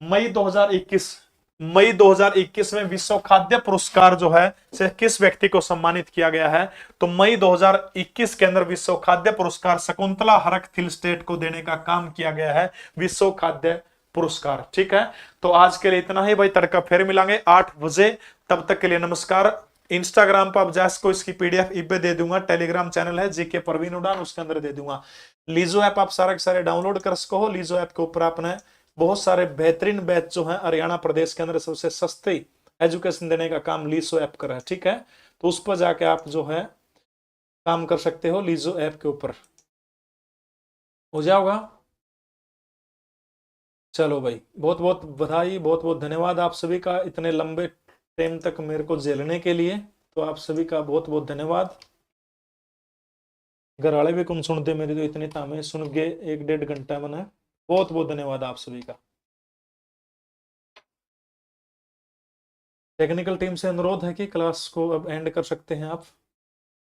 S1: मई 2021 में विश्व खाद्य पुरस्कार जो है से किस व्यक्ति को सम्मानित किया गया है? तो मई 2021 के अंदर विश्व खाद्य पुरस्कार शकुंतला हरक-थिलस्टेट को देने का काम किया गया है, विश्व खाद्य पुरस्कार। ठीक है, तो आज के लिए इतना ही भाई। तड़का फिर मिलेंगे 8 बजे, तब तक के लिए नमस्कार। इंस्टाग्राम पर अब जैस को इसकी PDF इब्बे दे दूंगा। टेलीग्राम चैनल है जीके परवीन उड़ान, उसके अंदर दे दूंगा। लीजो ऐप आप सारे के सारे डाउनलोड कर सको हो। लीजो ऐप के ऊपर आपने बहुत सारे बेहतरीन बैच जो है हरियाणा प्रदेश के अंदर सबसे सस्ती एजुकेशन देने का काम लीजो ऐप कर है। ठीक है, तो उस पर जाके आप जो है काम कर सकते हो लीजो ऐप के ऊपर, हो जाओगा। चलो भाई, बहुत बहुत बधाई, बहुत बहुत धन्यवाद आप सभी का इतने लंबे टाइम तक मेरे को झेलने के लिए। तो आप सभी का बहुत बहुत धन्यवाद। घर वाले भी कौन सुनते मेरी, तो इतनी तामें सुन के 1-1.5 घंटा मैंने। बहुत बहुत धन्यवाद आप सभी का। टेक्निकल टीम से अनुरोध है कि क्लास को अब एंड कर सकते हैं आप।